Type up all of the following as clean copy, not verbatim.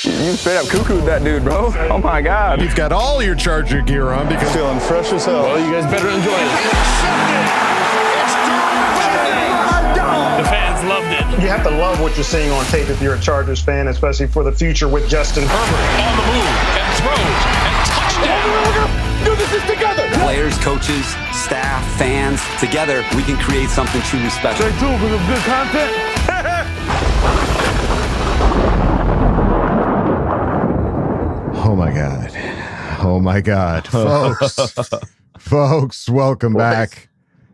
You straight up cuckooed that dude, bro. Oh my God. You've got all your Charger gear on because feeling fresh as hell. Well, you guys better enjoy it. The fans loved it. You have to love what you're seeing on tape if you're a Chargers fan, especially for the future with Justin Herbert. On the move and throws and touchdown. Do this together. Players, coaches, staff, fans, together we can create something truly special. Stay tuned for some good content. oh my God, folks, welcome back.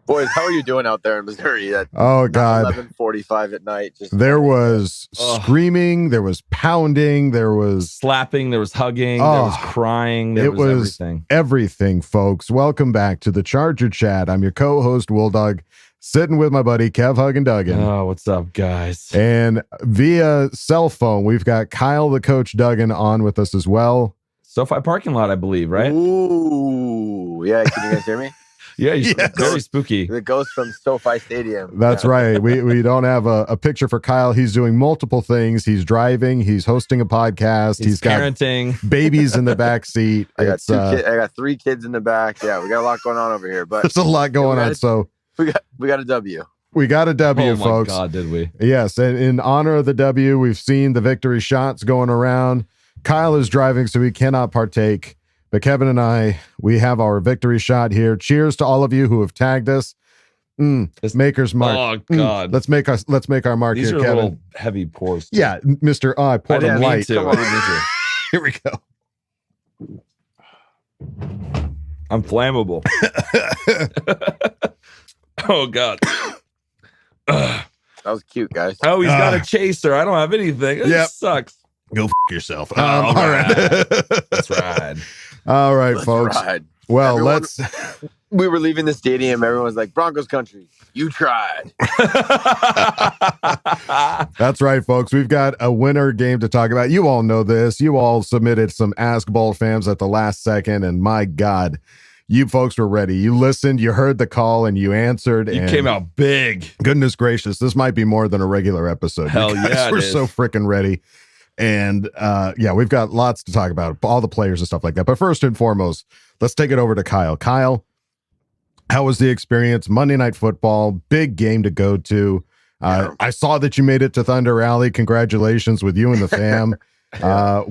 Boys, how are you doing out there in Missouri at Oh God, 11:45 at night? there was screaming, there was pounding, there was slapping, there was hugging, there was crying, there was everything, folks. Welcome back to the Charger Chat. I'm your co-host Wolldog, sitting with my buddy Kev Hug and Duggan. Oh, what's up, guys? And via cell phone, we've got Kyle the Coach Duggan on with us as well. SoFi parking lot, I believe, right? Ooh, yeah. Can you guys hear me? Yeah, very spooky. The ghost from SoFi Stadium. That's right. We don't have a picture for Kyle. He's doing multiple things. He's driving. He's hosting a podcast. He's parenting. Got babies in the back seat. I got I got 3 kids in the back. Yeah, we got a lot going on over here. But there's a lot going on. So we got a W. We got a W, folks. Oh my God, did we? Yes, and in honor of the W, we've seen the victory shots going around. Kyle is driving, so he cannot partake. But Kevin and I, we have our victory shot here. Cheers to all of you who have tagged us. Maker's mark. Oh God. Let's make our mark These here, are Kevin. Little heavy pours. Too. Yeah, Mr. I poured them light. Come on. Here we go. I'm flammable. Oh God. That was cute, guys. Oh, he's got a chaser. I don't have anything. It sucks. Go yourself. All right. Let's ride. All right, folks. Ride. Well, We were leaving the stadium. Everyone was like, Broncos country. You tried. That's right, folks. We've got a winner game to talk about. You all know this. You all submitted some Ask Boltfams at the last second, and my God, you folks were ready. You listened, you heard the call, and you answered. You came out big. Goodness gracious, this might be more than a regular episode. Hell yeah, we're so freaking ready. And we've got lots to talk about, all the players and stuff like that. But first and foremost, let's take it over to Kyle. Kyle, how was the experience? Monday Night Football, big game to go to. I saw that you made it to Thunder Alley. Congratulations with you and the fam.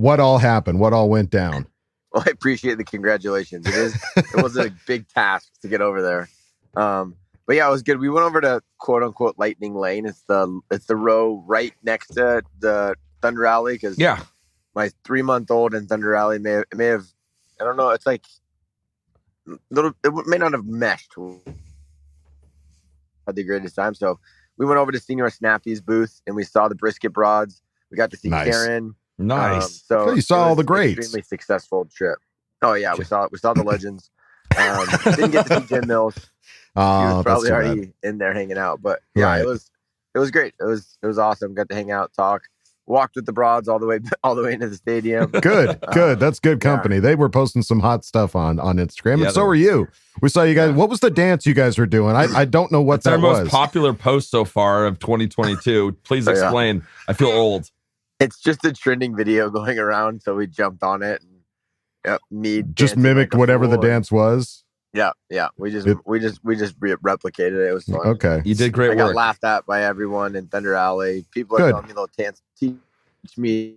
What all happened? What all went down? Well, I appreciate the congratulations. It was a big task to get over there. But yeah, it was good. We went over to quote unquote Lightning Lane. It's the row right next to the Thunder Alley because my 3-month-old in Thunder Alley may have I don't know. It's like it may not have meshed at the greatest time. So we went over to Senior Snappy's booth and we saw the brisket broads. We got to see Karen. Nice. So you saw all the greats. Extremely successful trip. Oh yeah, we saw the legends. Didn't get to see Jim Mills. He was probably already in there hanging out. But yeah, it was great. It was awesome. Got to hang out, talk. Walked with the broads all the way into the stadium. Good. That's good company. They were posting some hot stuff on Instagram, and so were you. We saw you guys. What was the dance you guys were doing? I don't know what that was. Our most popular post so far of 2022. Please explain. I feel old. It's just a trending video going around, so we jumped on it and just mimicked like whatever the dance was. Yeah. We just replicated it. It was fun. Okay, you did great work. I got laughed at by everyone in Thunder Alley. People are telling me they'll teach me,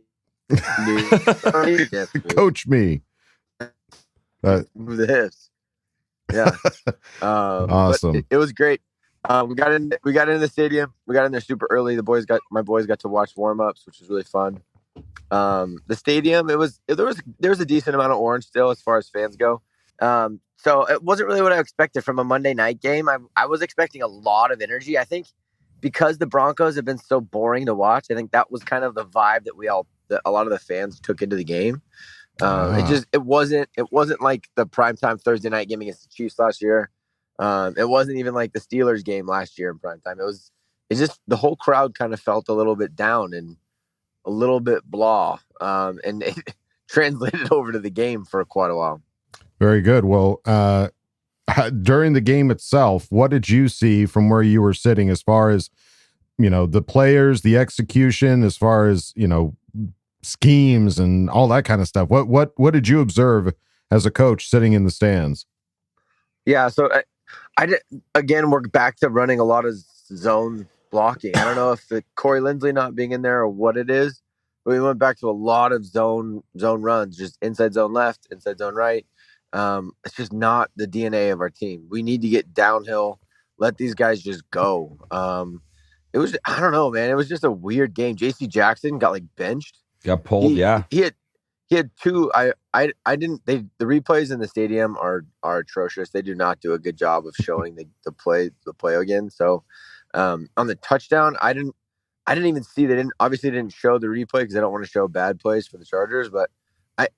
coach me, move the hips. Yeah, awesome. It was great. We got into the stadium. We got in there super early. My boys got to watch warm-ups, which was really fun. The stadium, there was a decent amount of orange still as far as fans go. So it wasn't really what I expected from a Monday night game. I was expecting a lot of energy. I think because the Broncos have been so boring to watch, I think that was kind of the vibe that a lot of the fans took into the game. It wasn't like the primetime Thursday night game against the Chiefs last year. It wasn't even like the Steelers game last year in primetime. It's just the whole crowd kind of felt a little bit down and a little bit blah. And it translated over to the game for quite a while. Very good. Well, during the game itself, what did you see from where you were sitting as far as, the players, the execution, as far as, schemes and all that kind of stuff. What did you observe as a coach sitting in the stands? Yeah, so I did, again, we're back to running a lot of zone blocking. I don't know if the Corey Lindsley not being in there or what it is, but we went back to a lot of zone runs, just inside zone left, inside zone right. It's just not the DNA of our team. We need to get downhill, let these guys just go. It was, I don't know, man. It was just a weird game. JC Jackson got benched. Got pulled. He had two. I didn't. The replays in the stadium are atrocious. They do not do a good job of showing the play again. So on the touchdown, I didn't even see. They didn't show the replay because they don't want to show bad plays for the Chargers. But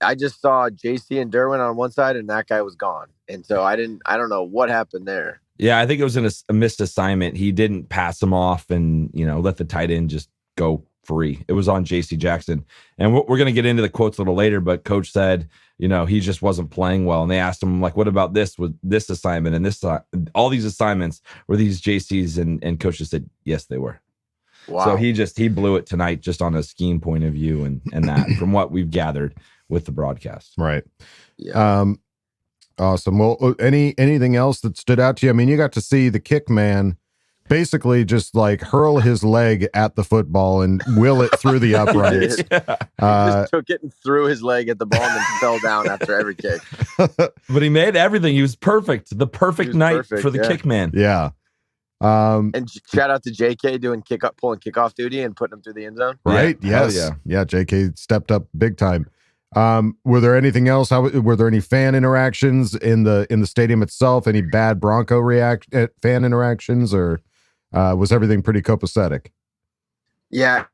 I just saw JC and Derwin on one side, and that guy was gone. And so I don't know what happened there. Yeah, I think it was a missed assignment. He didn't pass him off and let the tight end just go free. It was on JC Jackson. And we're going to get into the quotes a little later, but coach said, he just wasn't playing well. And they asked him, what about this with this assignment and this, all these assignments, were these JCs? And coach just said, yes, they were. Wow. So he blew it tonight just on a scheme point of view and that from what we've gathered with the broadcast. Right. Yeah. Awesome. Well, anything else that stood out to you? I mean, you got to see the Kickman basically just hurl his leg at the football and will it through the uprights. He just took it and threw his leg at the ball and then fell down after every kick. But he made everything. He was perfect. The perfect night for the Kickman. Yeah. And shout out to JK doing pulling kickoff duty and putting him through the end zone. Right. Yeah. Yes. Yeah. JK stepped up big time. Were there anything else? Were there any fan interactions in the stadium itself? Any bad Bronco fan interactions, or was everything pretty copacetic? Yeah,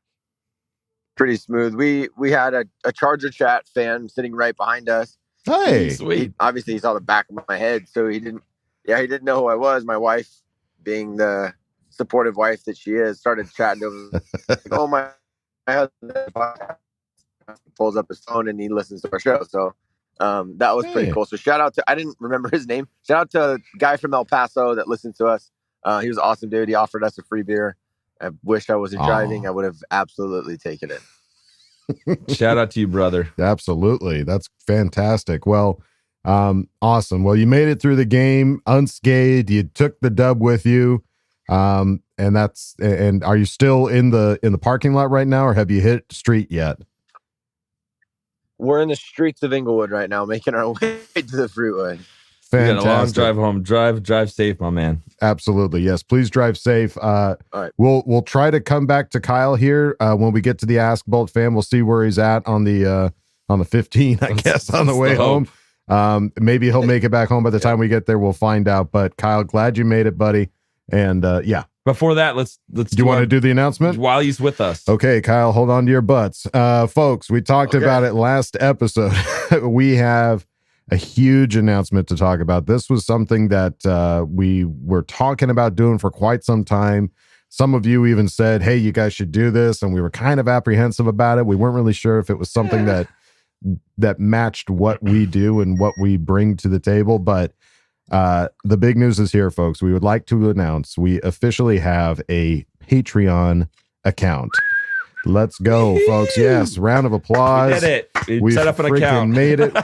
pretty smooth. We had a Charger Chat fan sitting right behind us. Hey, sweet. Obviously, he saw the back of my head, so he didn't know who I was. My wife, being the supportive wife that she is, started chatting to him. Oh, my husband. He pulls up his phone and he listens to our show. So that was pretty cool. So shout out to, I didn't remember his name. Shout out to a guy from El Paso that listened to us. He was an awesome dude. He offered us a free beer. I wish I wasn't driving. I would have absolutely taken it. Shout out to you, brother. Absolutely. That's fantastic. Well, awesome. Well, you made it through the game unscathed. You took the dub with you. And are you still in the parking lot right now, or have you hit street yet? We're in the streets of Inglewood right now, making our way to the freeway. Fantastic. A long drive home. Drive safe, my man. Absolutely. Yes. Please drive safe. All right. We'll try to come back to Kyle here when we get to the Ask Boltfam. We'll see where he's at on the 15, I guess, on the way home. Maybe he'll make it back home by the time we get there. We'll find out. But Kyle, glad you made it, buddy. And yeah. Before that, let's do you want to do the announcement while he's with us? Okay, Kyle, hold on to your butts. Folks, we talked about it last episode. We have a huge announcement to talk about. This was something that we were talking about doing for quite some time. Some of you even said, hey, you guys should do this. And we were kind of apprehensive about it. We weren't really sure if it was something that matched what we do and what we bring to the table. But the big news is here, folks. We would like to announce we officially have a Patreon account. Let's go, folks. Yes, round of applause. We did it. We set up an freaking account. Made it.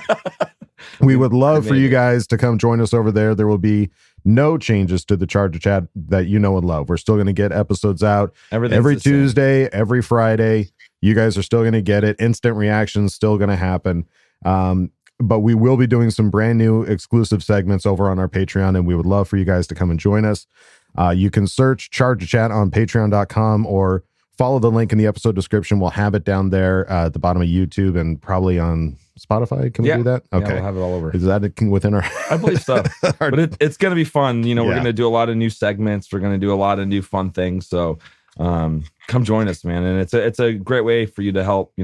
We would love for you guys to come join us over there. There will be no changes to the Charger Chat that you know and love. We're still going to get episodes out every Tuesday, every Friday. You guys are still going to get it. Instant reactions still going to happen. But we will be doing some brand new exclusive segments over on our Patreon, and we would love for you guys to come and join us. You can search Charger Chat on patreon.com or follow the link in the episode description. We'll have it down there at the bottom of YouTube and probably on Spotify. Can we do that? Okay. Yeah, we'll have it all over. Is that within our... I believe so. But it's going to be fun. We're going to do a lot of new segments. We're going to do a lot of new fun things. So come join us, man. And it's a great way for you to help,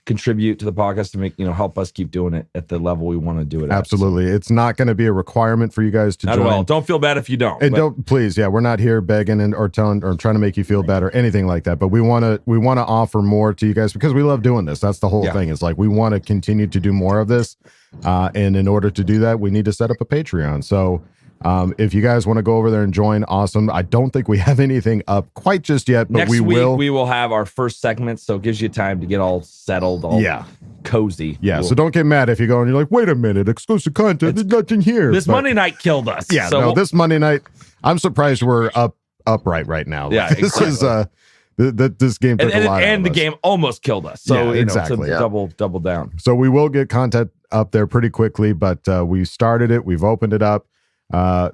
contribute to the podcast to make, help us keep doing it at the level we want to do it. Absolutely. It's not going to be a requirement for you guys to join. Not at all. Don't feel bad if you don't. And don't, please. Yeah. We're not here begging or telling or trying to make you feel bad or anything like that. But we want to offer more to you guys because we love doing this. That's the whole thing. It's we want to continue to do more of this. And in order to do that, we need to set up a Patreon. So If you guys want to go over there and join, awesome. I don't think we have anything up quite just yet, but Next we week, will. we will have our first segment, so it gives you time to get all settled, all cozy. Yeah, so don't get mad if you go and you're like, wait a minute, exclusive content, there's nothing here. This Monday night killed us. Yeah, so this Monday night, I'm surprised we're upright right now. Yeah, this is this game took a lot and the us. game almost killed us. So exactly. Double down. So we will get content up there pretty quickly, but we started it, we've opened it up.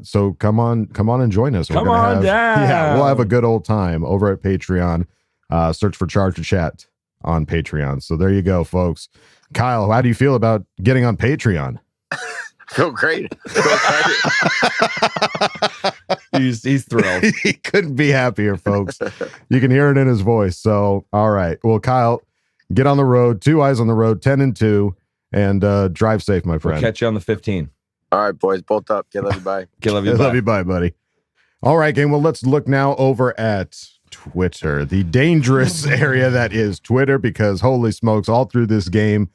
So come on and join us. Come on down. Yeah, we'll have a good old time over at Patreon. Search for Charger Chat on Patreon. So there you go, folks. Kyle, how do you feel about getting on Patreon? Feel great. He's thrilled. He couldn't be happier, folks. You can hear it in his voice. So, all right. Well, Kyle, get on the road. 2 eyes on the road, 10-2, and drive safe, my friend. We'll catch you on the 15. All right, boys, bolt up. Get love you, bye. Get love you, I bye. love you, bye, buddy. All right, gang. Well, let's look now over at Twitter, the dangerous area that is Twitter, because holy smokes, all through this game,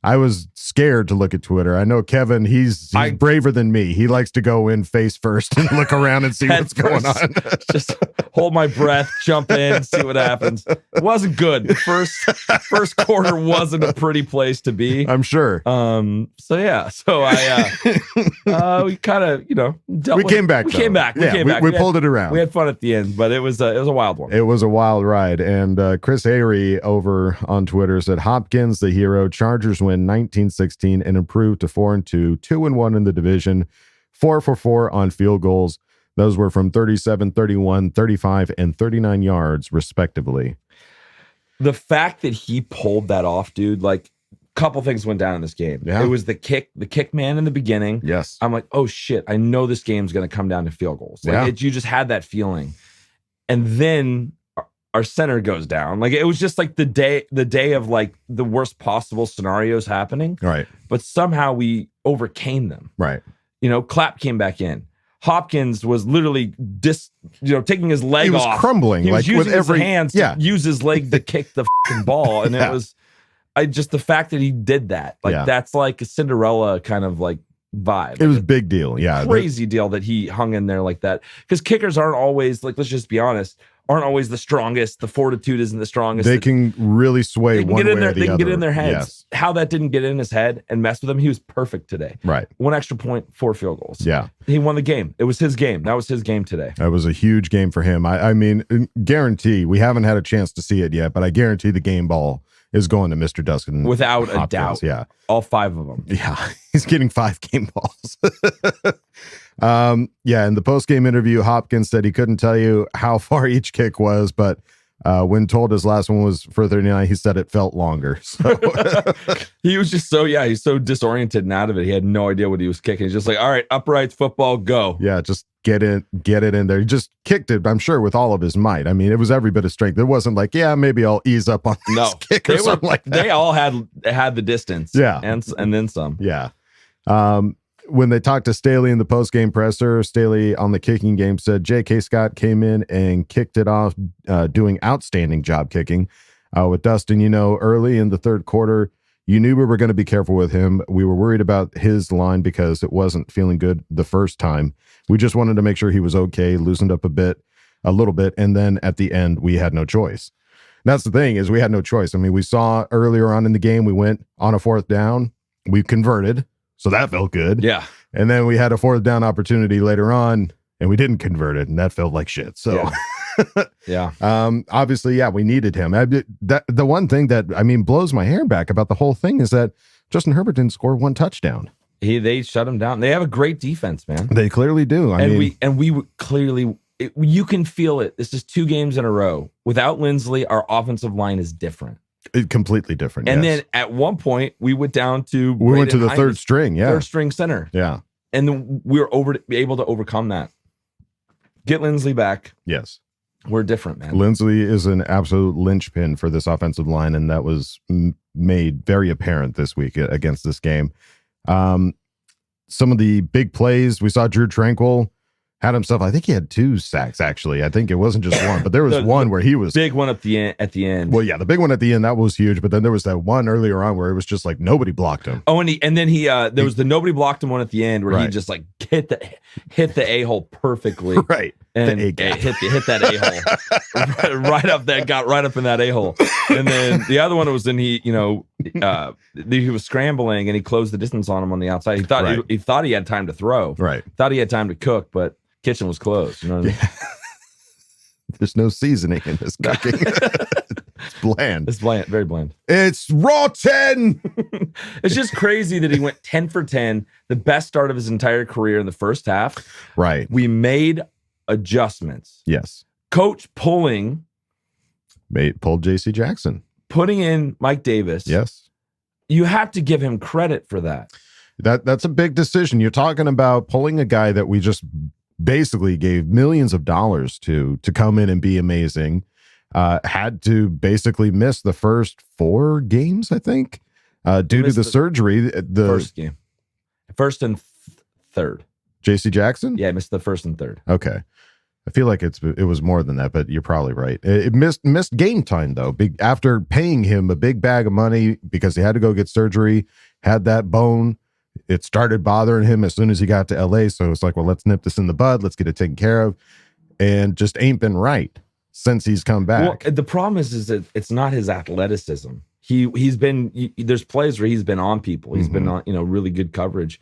I was scared to look at Twitter. I know Kevin, he's braver than me. He likes to go in face first and look around and see what's going on. Just hold my breath, jump in, see what happens. It wasn't good. The first quarter wasn't a pretty place to be. I'm sure. So I we kind of, we came back. We came back. We pulled it around. We had fun at the end, but it was a wild one. It was a wild ride. And Chris Airy over on Twitter said, Hopkins, the hero. Chargers win 19-16 and improved to 4-2, 2-1 in the division, 4-for-4 on field goals. Those were from 37, 31, 35, and 39 yards, respectively. The fact that he pulled that off, dude, like, a couple things went down in this game. Yeah. It was the kick man in the beginning. Yes. I'm like, oh shit, I know this game's going to come down to field goals. Like, you just had that feeling. And then our center goes down. Like, it was just like the day of like the worst possible scenarios happening. Right. But somehow we overcame them. Right. Clapp came back in. Hopkins was literally taking his leg off. He was crumbling. He was like using with every his hands to use his leg to kick the fucking ball. And it was the fact that he did that. Like, that's like a Cinderella kind of like vibe. It was a big deal. Yeah. Crazy deal that he hung in there like that. Because kickers aren't always, like, let's just be honest, aren't always the strongest. The fortitude isn't the strongest. They can really sway one way or the other. They can get in their heads. Yes. How that didn't get in his head and mess with him, he was perfect today. Right. 1 extra point, 4 field goals. Yeah. He won the game. It was his game. That was his game today. That was a huge game for him. I mean, guarantee, we haven't had a chance to see it yet, but I guarantee the game ball is going to Mr. Dustin. Without Hopkins. a doubt. Yeah. All 5 of them. Yeah. He's getting 5 game balls. In the post-game interview, Hopkins said he couldn't tell you how far each kick was, but when told his last one was for 39, he said it felt longer. So he was just he's so disoriented and out of it. He had no idea what he was kicking. He's just like, all right, uprights, football, go. Yeah, just get it in there. He just kicked it, I'm sure, with all of his might. I mean, it was every bit of strength. It wasn't like, maybe I'll ease up on this kick or something like that. They all had the distance. Yeah. And then some. Yeah. When they talked to Staley in the post-game presser, Staley on the kicking game said J.K. Scott came in and kicked it off, doing outstanding job kicking. With Dustin, early in the third quarter, you knew we were going to be careful with him. We were worried about his line because it wasn't feeling good the first time. We just wanted to make sure he was okay, loosened up a little bit, and then at the end, we had no choice. And that's the thing, is we had no choice. I mean, we saw earlier on in the game, we went on a 4th down, we converted. So that felt good. Yeah. And then we had a 4th down opportunity later on and we didn't convert it. And that felt like shit. So yeah. Obviously, we needed him. The one thing that, blows my hair back about the whole thing is that Justin Herbert didn't score 1 touchdown. They shut him down. They have a great defense, man. They clearly do. We clearly, you can feel it. This is 2 games in a row. Without Lindsley, our offensive line is different. Completely different. And then at one point we went down to the third string. Yeah. 3rd string center. Yeah. And then we were able to overcome that. Get Lindsley back. Yes. We're different, man. Lindsley is an absolute linchpin for this offensive line. And that was made very apparent this week against this game. Some of the big plays, we saw Drew Tranquil had himself. I think he had 2 sacks actually. I think it wasn't just one, but there was one where he was big one at the end. Well, yeah, the big one at the end that was huge. But then there was that one earlier on where it was just like nobody blocked him. Oh, and then there was the nobody blocked him one at the end where he just like hit the a-hole perfectly, right? And hit that a-hole right up that got right up in that a-hole. And then the other one was then he was scrambling and he closed the distance on him on the outside. He thought he thought he had time to throw, right? Thought he had time to cook, but kitchen was closed. You know what I mean? There's no seasoning in this cooking. It's bland. It's bland, very bland. It's rotten. It's just crazy that he went 10 for 10, the best start of his entire career in the first half. Right. We made adjustments. Yes. Coach pulled J.C. Jackson. Putting in Mike Davis. Yes. You have to give him credit for that. That's a big decision. You're talking about pulling a guy that we just basically gave millions of dollars to come in and be amazing. Had to basically miss the first 4 games, I think, due to the surgery. The first game. First and third. J.C. Jackson? Yeah, missed the first and third. Okay. I feel like it was more than that, but you're probably right. It missed game time, though. After paying him a big bag of money because he had to go get surgery, had that bone. It started bothering him as soon as he got to LA. So it's like, well, let's nip this in the bud. Let's get it taken care of. And just ain't been right since he's come back. Well, the problem is that it's not his athleticism. He's been, there's plays where he's been on people. He's been on, really good coverage.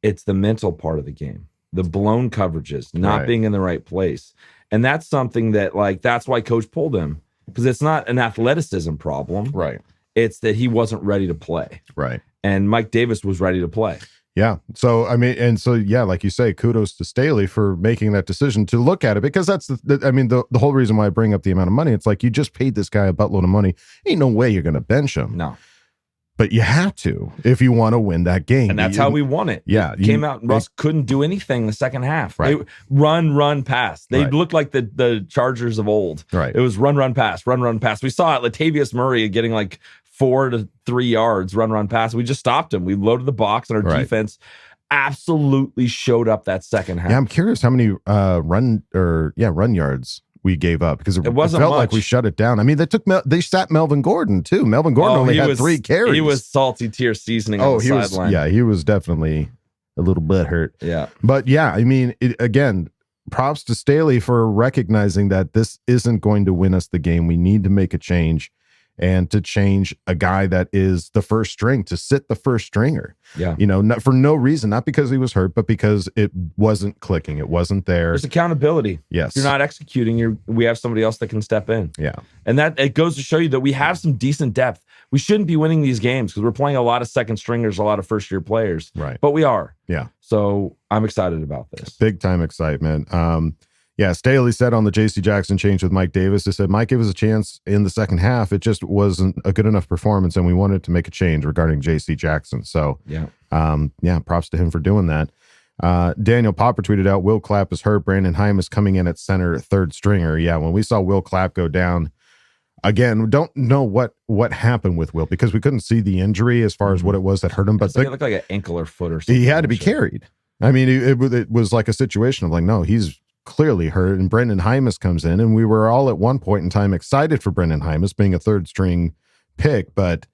It's the mental part of the game, the blown coverages, not being in the right place. And that's something that that's why coach pulled him, because it's not an athleticism problem. Right. It's that he wasn't ready to play. Right. And Mike Davis was ready to play. Yeah. So, like you say, kudos to Staley for making that decision to look at it, because that's the whole reason why I bring up the amount of money. It's like, you just paid this guy a buttload of money. Ain't no way you're going to bench him. No. But you have to if you want to win that game. And that's how we won it. Yeah. It came out and Russ couldn't do anything the second half. Right. They run, pass. They looked like the Chargers of old. Right. It was run, pass. We saw it. Latavius Murray getting 4 to 3 yards, run, pass. We just stopped him. We loaded the box, and our defense absolutely showed up that second half. Yeah, I'm curious how many run yards we gave up, because it wasn't felt much. like we shut it down. I mean, they sat Melvin Gordon too. Melvin Gordon only had 3 carries. He was salty tear seasoning on the sideline. He was definitely a little butthurt. Yeah. But yeah, I mean, again, props to Staley for recognizing that this isn't going to win us the game. We need to make a change, and to change a guy that is the first string, to sit the first stringer. Yeah. Not for no reason, not because he was hurt, but because it wasn't clicking. It wasn't there. There's accountability. Yes. If you're not executing, we have somebody else that can step in. Yeah. And that it goes to show you that we have some decent depth. We shouldn't be winning these games because we're playing a lot of second stringers, a lot of first year players. Right. But we are. Yeah. So I'm excited about this. Big time excitement. Yeah, Staley said on the J.C. Jackson change with Mike Davis, he said, Mike gave us a chance in the second half. It just wasn't a good enough performance, and we wanted to make a change regarding J.C. Jackson. So, props to him for doing that. Daniel Popper tweeted out, Will Clapp is hurt. Brandon Heim is coming in at center, third stringer. Yeah, when we saw Will Clapp go down, again, we don't know what happened with Will, because we couldn't see the injury as far as what it was that hurt him. But it looked like an ankle or foot or something. He had to be carried. I mean, it was like a situation of no, he's clearly hurt, and Brendan Hymas comes in, and we were all at one point in time excited for Brendan Hymas being a third string pick, but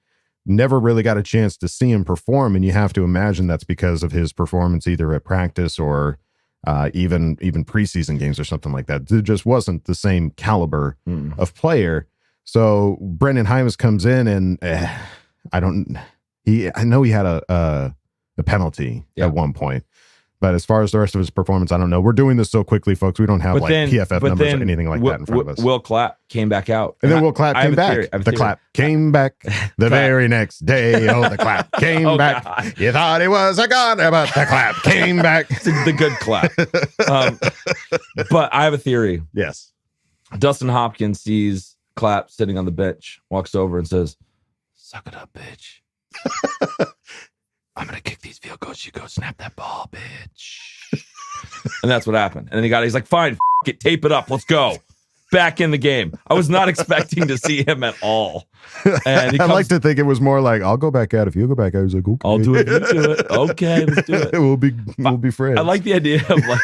never really got a chance to see him perform. And you have to imagine that's because of his performance either at practice or even preseason games or something like that. It just wasn't the same caliber of player. So Brendan Hymas comes in, and I know he had a penalty at one point. But as far as the rest of his performance, I don't know. We're doing this so quickly, folks. We don't have PFF numbers or anything like that in front of us. Will Clapp came back out. And then Will Clapp came back. The clap came back the very next day. Oh, the clap came back. God. You thought he was a god, but the clap came back. The good clap. But I have a theory. Yes. Dustin Hopkins sees Clapp sitting on the bench, walks over and says, "Suck it up, bitch. I'm going to kick these field goals. You go snap that ball, bitch." And that's what happened. And then he's like, fine, it, tape it up. Let's go. back in the game. I was not expecting to see him at all. And I'd like to think it was more like, I'll go back out if you go back out. He's like, okay. I'll do it. You do it. Okay, let's do it. we'll be friends. I like the idea of like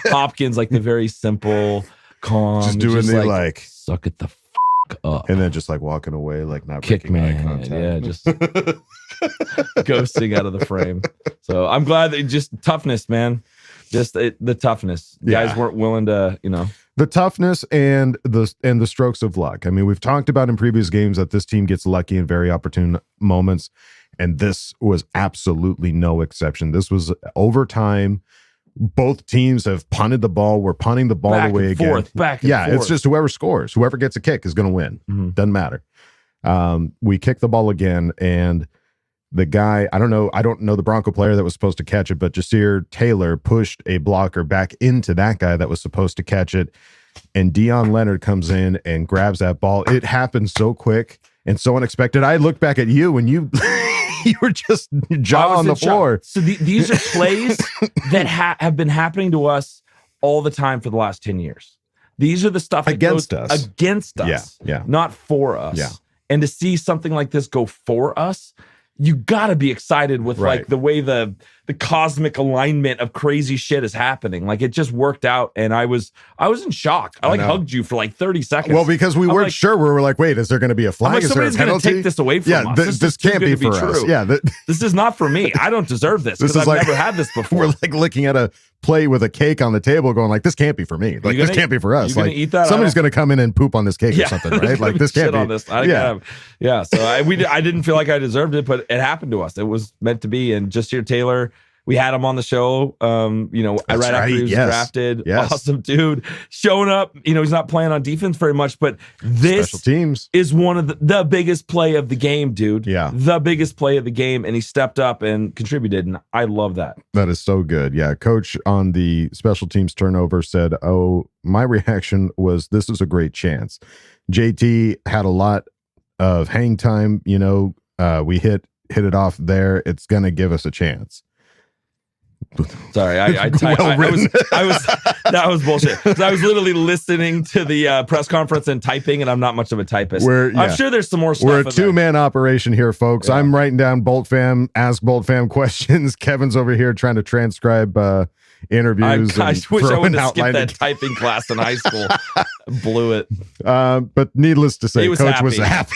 Hopkins, like the very simple, calm, just doing the like suck it the up, and then just like walking away, like not making eye contact. Yeah, just ghosting out of the frame. So I'm glad that just toughness, man. Just the toughness. Guys weren't willing to, the toughness and the strokes of luck. I mean, we've talked about in previous games that this team gets lucky in very opportune moments, and this was absolutely no exception. This was overtime. Both teams have punted the ball. We're punting the ball away again. Back and forth. It's just whoever scores, whoever gets a kick is going to win. Mm-hmm. Doesn't matter. We kick the ball again, and the guy, I don't know the Bronco player that was supposed to catch it, but Jasir Taylor pushed a blocker back into that guy that was supposed to catch it, and Deion Leonard comes in and grabs that ball. It happened so quick and so unexpected. I looked back at you and you you were just jaw on the floor. So these are plays that have been happening to us all the time for the last 10 years. These are the stuff that against goes us. Against us. Yeah. Not for us. Yeah. And to see something like this go for us, you got to be excited with like the way the cosmic alignment of crazy shit is happening. Like it just worked out, and I was in shock. I hugged you for like 30 seconds. Well, because we weren't sure. We were like, wait, is there going to be a flag? Like, is there a somebody's going to take this away from us. This can't be for us. True. Yeah, this is not for me. I don't deserve this because I've never had this before. We're like looking at a plate with a cake on the table, going like, this can't be for me. Like this can't be for us. Like eat that? Somebody's going to come in and poop on this cake or something, right? Like this can't be. On this. So I didn't feel like I deserved it, but it happened to us. It was meant to be. And Jasir Taylor, we had him on the show, right after he was drafted. Yes. Awesome dude. Showing up, he's not playing on defense very much, but this special teams is one of the biggest play of the game, dude. Yeah. The biggest play of the game, and he stepped up and contributed, and I love that. That is so good. Yeah. Coach on the special teams turnover said, my reaction was, this is a great chance. JT had a lot of hang time, we hit it off there. It's going to give us a chance. Sorry, that was bullshit. I was literally listening to the press conference and typing, and I'm not much of a typist. I'm sure there's some more stuff. We're a two-man operation here, folks. Yeah. I'm writing down Boltfam, Ask Boltfam questions. Kevin's over here trying to transcribe interviews. I wish I would have skipped that typing class in high school. Blew it. But needless to say, Coach was happy.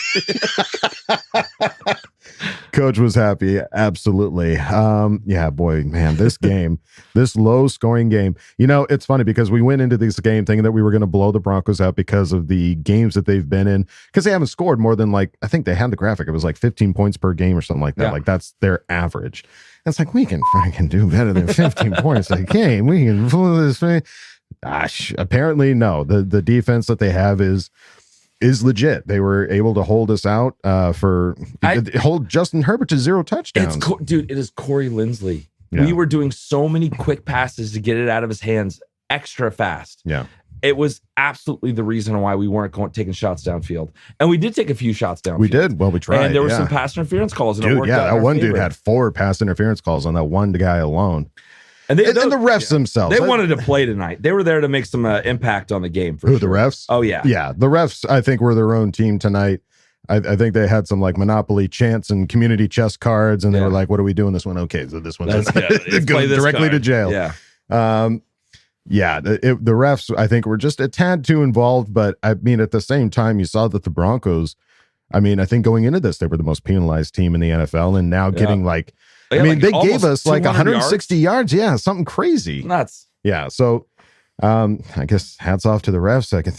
Coach was happy. Absolutely. Boy, man, this game, this low scoring game, it's funny because we went into this game thinking that we were going to blow the Broncos out because of the games that they've been in, because they haven't scored more than I think they had the graphic. It was like 15 points per game or something like that. Yeah. Like that's their average. And it's like, we can fucking do better than 15 points a game. We can blow this way. Apparently no, the defense that they have is legit. They were able to hold us out hold Justin Herbert to 0 touchdowns. Dude, it is Corey Linsley. Yeah. We were doing so many quick passes to get it out of his hands extra fast. Yeah. It was absolutely the reason why we weren't taking shots downfield. And we did take a few shots downfield. We did. Well, we tried. And there were some pass interference calls. And it worked out that one dude had 4 pass interference calls on that one guy alone. And the refs themselves. They wanted to play tonight. They were there to make some impact on the game. Who, the refs? Oh, yeah. Yeah, the refs, I think, were their own team tonight. I think they had some Monopoly chants and community chess cards, and they were like, what are we doing this one? Okay, so this one's go directly to jail. Yeah. The refs, I think, were just a tad too involved, but I mean, at the same time, you saw that the Broncos, I think going into this, they were the most penalized team in the NFL, and now getting they gave us 160 yards. Yeah, something crazy. Nuts. Yeah, so I guess hats off to the refs. I guess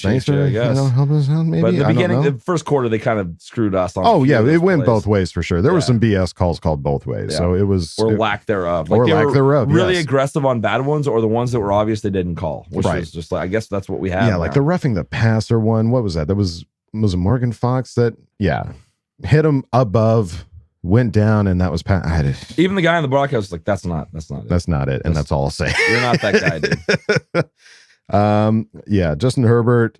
thanks for helping us out. Maybe. But in the beginning, the first quarter, they kind of screwed us on. Oh yeah, it went both ways for sure. There was some BS calls called both ways, so it was lack thereof. Really aggressive on bad ones, or the ones that were obvious they didn't call, which was just I guess that's what we have. Yeah, like the roughing the passer one. What was that? That was it Morgan Fox that hit him above. Went down, and that was even the guy on the broadcast was like, that's not it. That's not it, and that's all I'll say. You're not that guy, dude. Justin Herbert,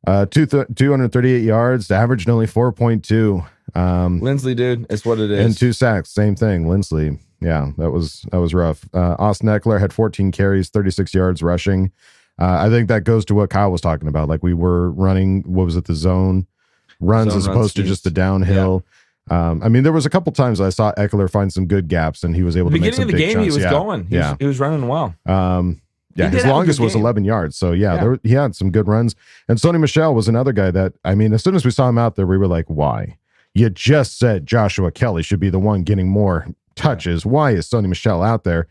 238 yards, averaged only 4.2. Linsley, dude, it's what it is. And 2 sacks, same thing. Linsley, that was rough. Austin Eckler had 14 carries, 36 yards rushing. I think that goes to what Kyle was talking about. Like we were running, what was it, the zone runs Zone as run opposed to schemes. just the downhill. I mean, there was a couple times I saw Eckler find some good gaps, and he was able The to make beginning some of the big game, chunks. he was going. He was running well. Yeah, He did his have a longest good was game. 11 yards. So he had some good runs. And Sony Michel was another guy that, I mean, as soon as we saw him out there, we were like, why? You just said Joshua Kelly should be the one getting more touches. Why is Sony Michel out there?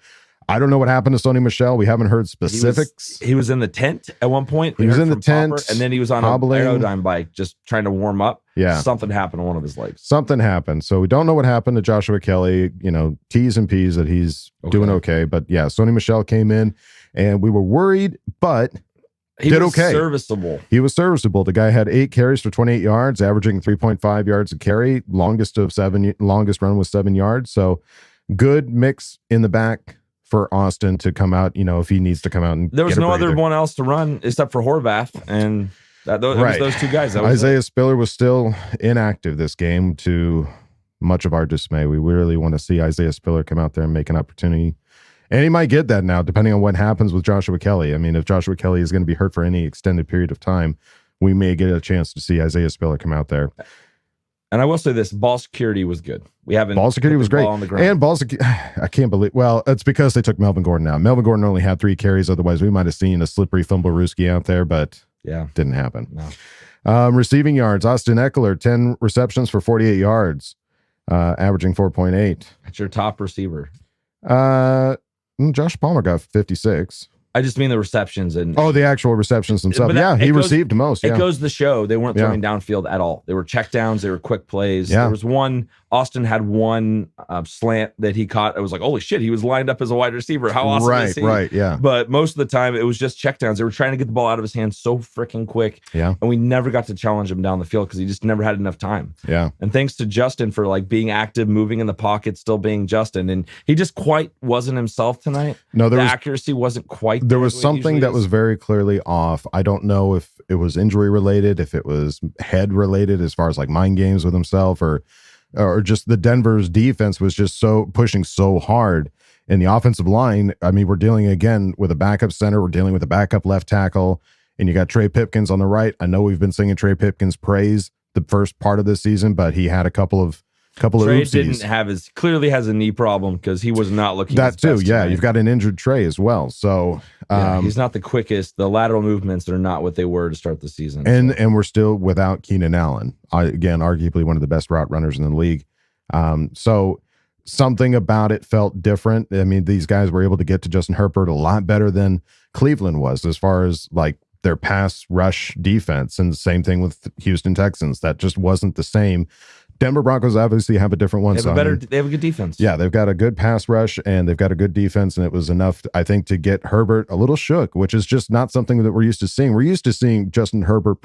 I don't know what happened to Sony Michel. We haven't heard specifics. He was in the tent at one point. He was in the tent, and then he was on an hobbling. aerodyne bike just trying to warm up. Yeah. Something happened to one of his legs. Something happened. So we don't know what happened to Joshua Kelly. You know, T's and P's that he's doing okay. But yeah, Sony Michel came in and we were worried, but He did was okay. serviceable. He was serviceable. The guy had 8 carries for 28 yards, averaging 3.5 yards a carry. Longest run was 7 yards. So good mix in the back for Austin to come out, you know, if he needs to come out. And There was get a no other breather. one else to run except for Horvath, and it was those two guys. That was Isaiah Spiller was still inactive this game, to much of our dismay. We really want to see Isaiah Spiller come out there and make an opportunity. And he might get that now, depending on what happens with Joshua Kelly. I mean, if Joshua Kelly is going to be hurt for any extended period of time, we may get a chance to see Isaiah Spiller come out there. And I will say this: ball security was good. We haven't Ball security put was the great. ball on the ground. And I can't believe, well, it's because they took Melvin Gordon out. Melvin Gordon only had 3 carries. Otherwise, we might have seen a slippery Fumblerooski out there, but didn't happen. No. Receiving yards, Austin Eckler, 10 receptions for 48 yards, averaging 4.8. That's your top receiver. Josh Palmer got 56. I just mean the receptions and The actual receptions themselves. But He received most. It goes to show they weren't throwing downfield at all. They were checkdowns. They were quick plays. Yeah. There was one. Austin had one slant that he caught. I was like, holy shit, he was lined up as a wide receiver. How awesome is he? Right, yeah. But most of the time, it was just checkdowns. They were trying to get the ball out of his hands so freaking quick. Yeah. And we never got to challenge him down the field because he just never had enough time. Yeah. And thanks to Justin for like being active, moving in the pocket, still being Justin. And he just quite wasn't himself tonight. No, the accuracy wasn't quite there. There Was something that was very clearly off. I don't know if it was injury related, if it was head related, as far as like mind games with himself, or just the Denver's defense was just so pushing so hard. In the offensive line, I mean, we're dealing again with a backup center. We're dealing with a backup left tackle, and you got Trey Pipkins on the right. I know we've been singing Trey Pipkins praise the first part of this season, but he had a couple of Trey oopsies. didn't have clearly has a knee problem because he was not looking that his too. best Yeah, tonight. you've got an injured Trey as well. So he's not the quickest. The lateral movements are not what they were to start the season. and we're still without Keenan Allen. Again, arguably one of the best route runners in the league. So something about it felt different. I mean, these guys were able to get to Justin Herbert a lot better than Cleveland was, as far as like their pass rush defense. And the same thing with Houston Texans. That just wasn't the same. Denver Broncos obviously have a different one. They have a good defense. Yeah, they've got a good pass rush and they've got a good defense, and it was enough, I think, to get Herbert a little shook, which is just not something that we're used to seeing. We're used to seeing Justin Herbert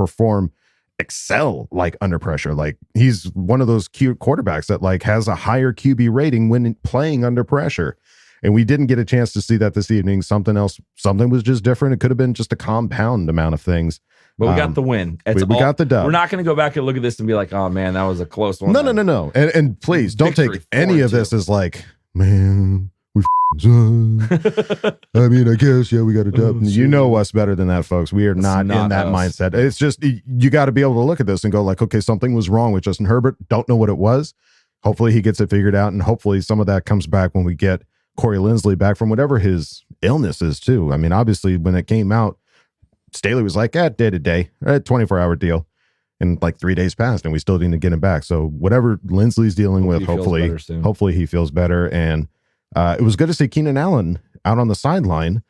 excel like under pressure. Like he's one of those cute quarterbacks that like has a higher QB rating when playing under pressure. And we didn't get a chance to see that this evening. Something was just different. It could have been just a compound amount of things. But we got the win. We got the dub. We're not going to go back and look at this and be like, oh man, that was a close one. No. And please don't Victory, take any of 4-2. this as like, man, we I mean, I guess, we got a dub. You know us better than that, folks. We are not in that mindset. It's just, you got to be able to look at this and go like, okay, something was wrong with Justin Herbert. Don't know what it was. Hopefully he gets it figured out. And hopefully some of that comes back when we get Corey Linsley back from whatever his illness is too. I mean, obviously when it came out, Staley was like, day to day, 24-hour deal. And like 3 days passed and we still didn't get him back. So whatever Linsley's dealing with, hopefully he feels better. And it was good to see Keenan Allen out on the sideline,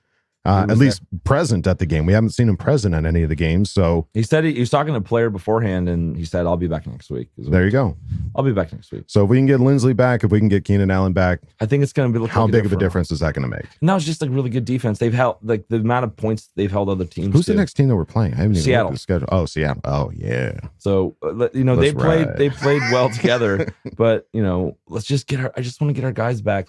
at least present at the game. We haven't seen him present at any of the games. So he said he was talking to a player beforehand, and he said, "I'll be back next week." There you go. I'll be back next week. So if we can get Linsley back, if we can get Keenan Allen back, I think it's going to be how big of a difference is that going to make? And that was just like really good defense. They've held like the amount of points they've held other teams. Who's the next team that we're playing? I haven't even Seattle. looked at the schedule. Oh, Seattle. Oh, yeah. So they played well together. But let's just I just want to get our guys back.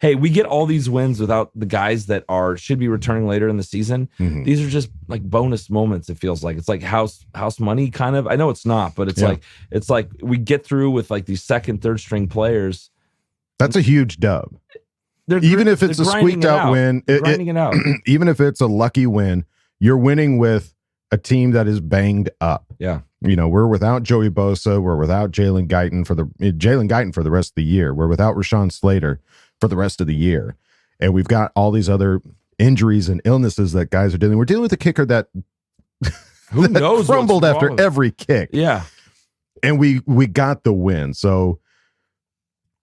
We get all these wins without the guys that should be returning later in the season. Mm-hmm. These are just like bonus moments. It feels like it's like house money kind of. I know it's not, but it's like we get through with like these second, third string players. That's a huge dub. Even if it's a squeaked out win, grinding it out. even if it's a lucky win, you're winning with a team that is banged up. Yeah. We're without Joey Bosa. We're without Jalen Guyton for the rest of the year. We're without Rashawn Slater for the rest of the year. And we've got all these other injuries and illnesses that guys are dealing. We're dealing with a kicker that who knows crumbled after every kick. Yeah. And we got the win. So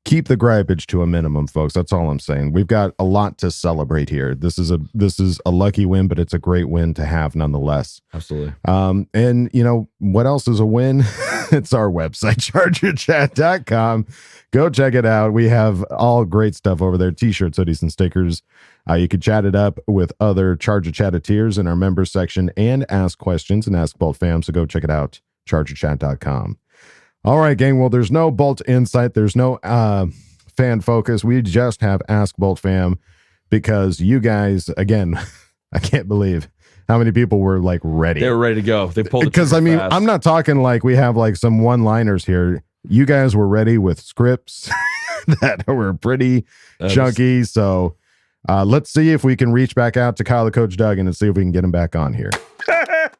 keep the gripage to a minimum, folks. That's all I'm saying. We've got a lot to celebrate here. This is a lucky win, but it's a great win to have nonetheless. Absolutely. And what else is a win? It's our website, chargerchat.com. Go check it out. We have all great stuff over there. T-shirts, hoodies, and stickers. You can chat it up with other Charger Chatteteers in our members section and ask questions and Ask Boltfam. So go check it out, chargerchat.com. All right, gang. Well, there's no Bolt Insight. There's no fan focus. We just have Ask Boltfam because you guys, again, I can't believe how many people were like ready. They were ready to go. They pulled it because fast. I'm not talking like we have like some one-liners here. You guys were ready with scripts that were pretty chunky. So let's see if we can reach back out to Kyle the Coach Duggan and see if we can get him back on here.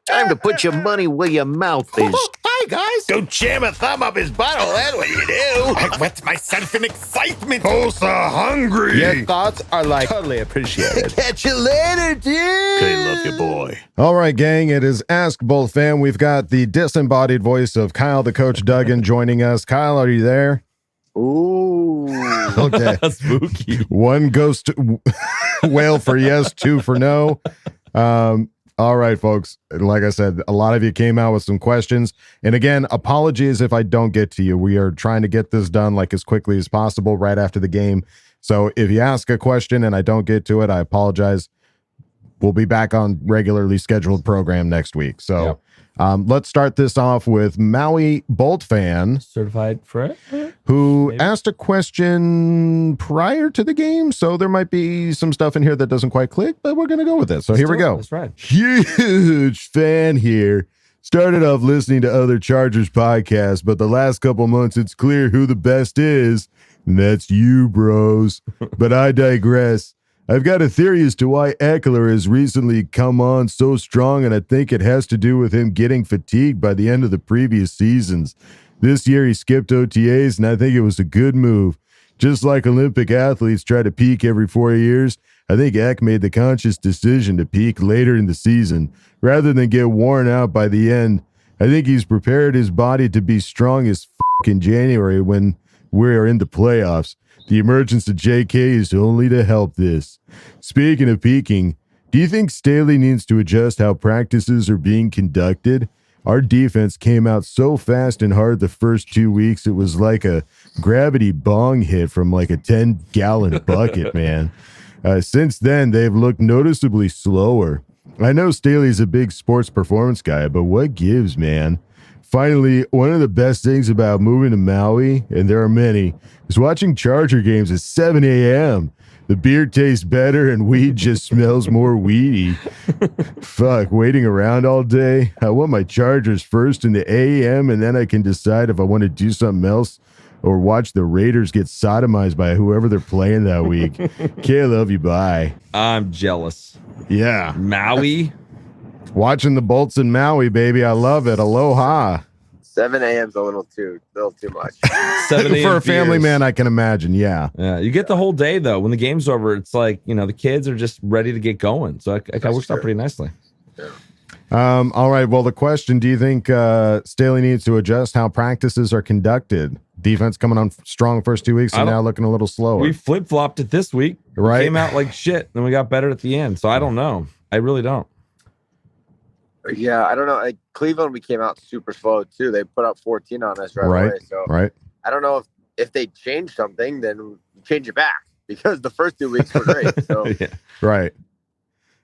Time to put your money where your mouth is. Hi, guys. Go jam a thumb up his butthole. That's what you do. I wet myself in excitement. Tulsa hungry. Your thoughts are like totally appreciated. Catch you later, dude. Okay, love you, boy. All right, gang. It is Ask Boltfam. We've got the disembodied voice of Kyle the Coach Duggan joining us. Kyle, are you there? Ooh. Okay. Spooky. One ghost whale for yes, two for no. All right, folks. Like I said, a lot of you came out with some questions. And again, apologies if I don't get to you. We are trying to get this done like as quickly as possible right after the game. So if you ask a question and I don't get to it, I apologize. We'll be back on regularly scheduled program next week. So let's start this off with Maui Bolt fan, certified for it, who asked a question prior to the game. So there might be some stuff in here that doesn't quite click, but we're going to go with it. So here we go. That's right. Huge fan here. Started off listening to other Chargers podcasts, but the last couple months it's clear who the best is, and that's you, bros. But I digress. I've got a theory as to why Eckler has recently come on so strong, and I think it has to do with him getting fatigued by the end of the previous seasons. This year he skipped OTAs, and I think it was a good move. Just like Olympic athletes try to peak every 4 years, I think Eck made the conscious decision to peak later in the season, rather than get worn out by the end. I think he's prepared his body to be strong as in January when we're in the playoffs. The emergence of JK is only to help this. Speaking of peaking, do you think Staley needs to adjust how practices are being conducted? Our defense came out so fast and hard the first 2 weeks, it was like a gravity bong hit from like a 10-gallon bucket, man. Since then, they've looked noticeably slower. I know Staley's a big sports performance guy, but what gives, man? Finally, one of the best things about moving to Maui, and there are many, is watching Charger games at 7 a.m. The beer tastes better and weed just smells more weedy. Fuck, waiting around all day. I want my Chargers first in the a.m. and then I can decide if I want to do something else or watch the Raiders get sodomized by whoever they're playing that week. Okay, I love you. Bye. I'm jealous. Yeah. Maui. Watching the Bolts in Maui, baby. I love it. Aloha. 7 a.m.'s a little too much. 7 a.m. For a family beers. man, I can imagine. Yeah. Yeah, you get the whole day though. When the game's over, it's like, the kids are just ready to get going. So it works out pretty nicely. Yeah. All right. Well, the question: do you think Staley needs to adjust how practices are conducted? Defense coming on strong first 2 weeks and now looking a little slower. We flip flopped it this week. Right. Came out like shit. Then we got better at the end. So I don't know. I really don't. Yeah, I don't know. Like Cleveland, we came out super slow too. They put up 14 on us right away. So I don't know if they change something, then change it back because the first 2 weeks were great. So Right.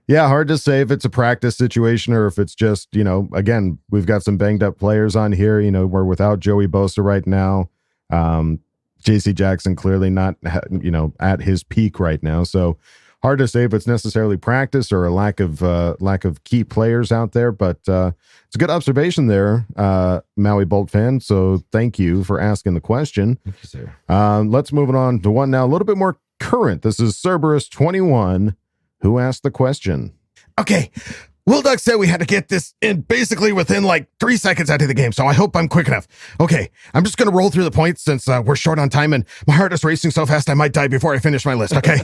Yeah, hard to say if it's a practice situation or if it's just, again, we've got some banged up players on here. We're without Joey Bosa right now. JC Jackson clearly not, at his peak right now. So hard to say if it's necessarily practice or a lack of key players out there, but it's a good observation there, Maui Bolt fan. So thank you for asking the question. Thank you, sir. Let's move on to one now, a little bit more current. This is Cerberus 21 who asked the question. Okay, Will Duck said we had to get this in basically within like 3 seconds out of the game, so I hope I'm quick enough. Okay, I'm just going to roll through the points since we're short on time and my heart is racing so fast I might die before I finish my list, okay?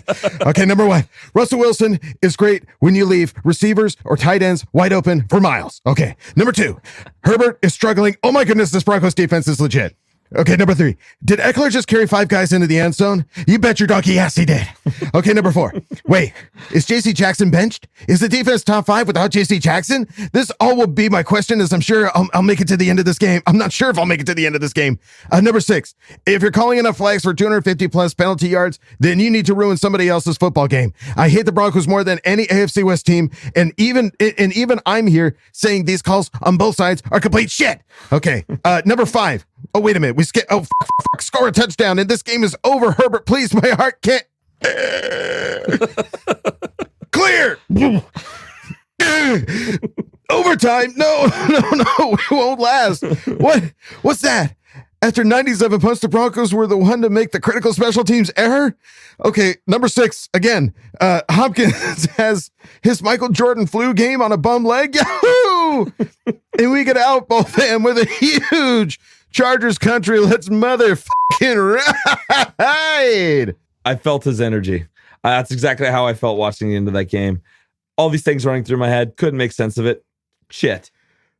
Okay, number 1, Russell Wilson is great when you leave receivers or tight ends wide open for miles. Okay, number 2, Herbert is struggling. Oh my goodness, this Broncos defense is legit. Okay, number 3. Did Eckler just carry 5 guys into the end zone? You bet your donkey yes, he did. Okay, number 4. Wait, is J.C. Jackson benched? Is the defense top 5 without J.C. Jackson? This all will be my question, as I'm sure I'll make it to the end of this game. I'm not sure if I'll make it to the end of this game. Number 6. If you're calling enough flags for 250 plus penalty yards, then you need to ruin somebody else's football game. I hate the Broncos more than any AFC West team, and even I'm here saying these calls on both sides are complete shit. Okay, number 5. Oh, wait a minute. We skip. Oh, score a touchdown, and this game is over. Herbert, please. My heart can't. Clear. Overtime. No. It won't last. What's that? After 97 punts, the Broncos were the one to make the critical special teams error. Okay, number 6 again. Hopkins has his Michael Jordan flu game on a bum leg. Yahoo! And we get out Boltfam with a huge Chargers country. Let's motherfucking ride. I felt his energy. That's exactly how I felt watching the end of that game. All these things running through my head. Couldn't make sense of it. Shit.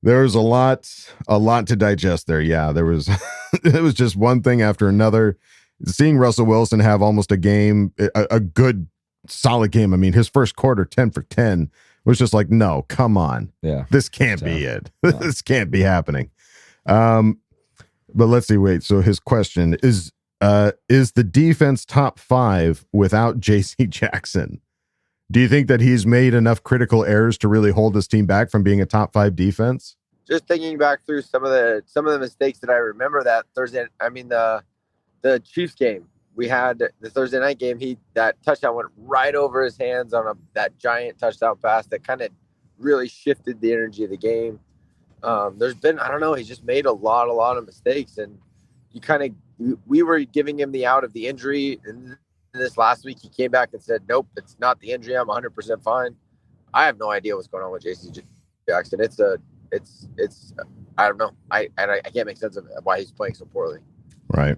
There was a lot to digest there. Yeah, there was. It was just one thing after another. Seeing Russell Wilson have almost a game, a good, solid game. I mean, his first quarter, 10 for 10, was just like, no, come on. Yeah. This can't be it. No. This can't be happening. But let's see. Wait. So his question is the defense top 5 without J.C. Jackson? Do you think that he's made enough critical errors to really hold his team back from being a top 5 defense? Just thinking back through some of the mistakes that I remember that Thursday. I mean the Chiefs game. We had the Thursday night game. That touchdown went right over his hands on that giant touchdown pass that kind of really shifted the energy of the game. There's been, I don't know, he's just made a lot of mistakes, and we were giving him the out of the injury. And this last week, he came back and said, nope, it's not the injury. I'm 100% fine. I have no idea what's going on with J.C. Jackson. It's I don't know. I can't make sense of why he's playing so poorly. Right.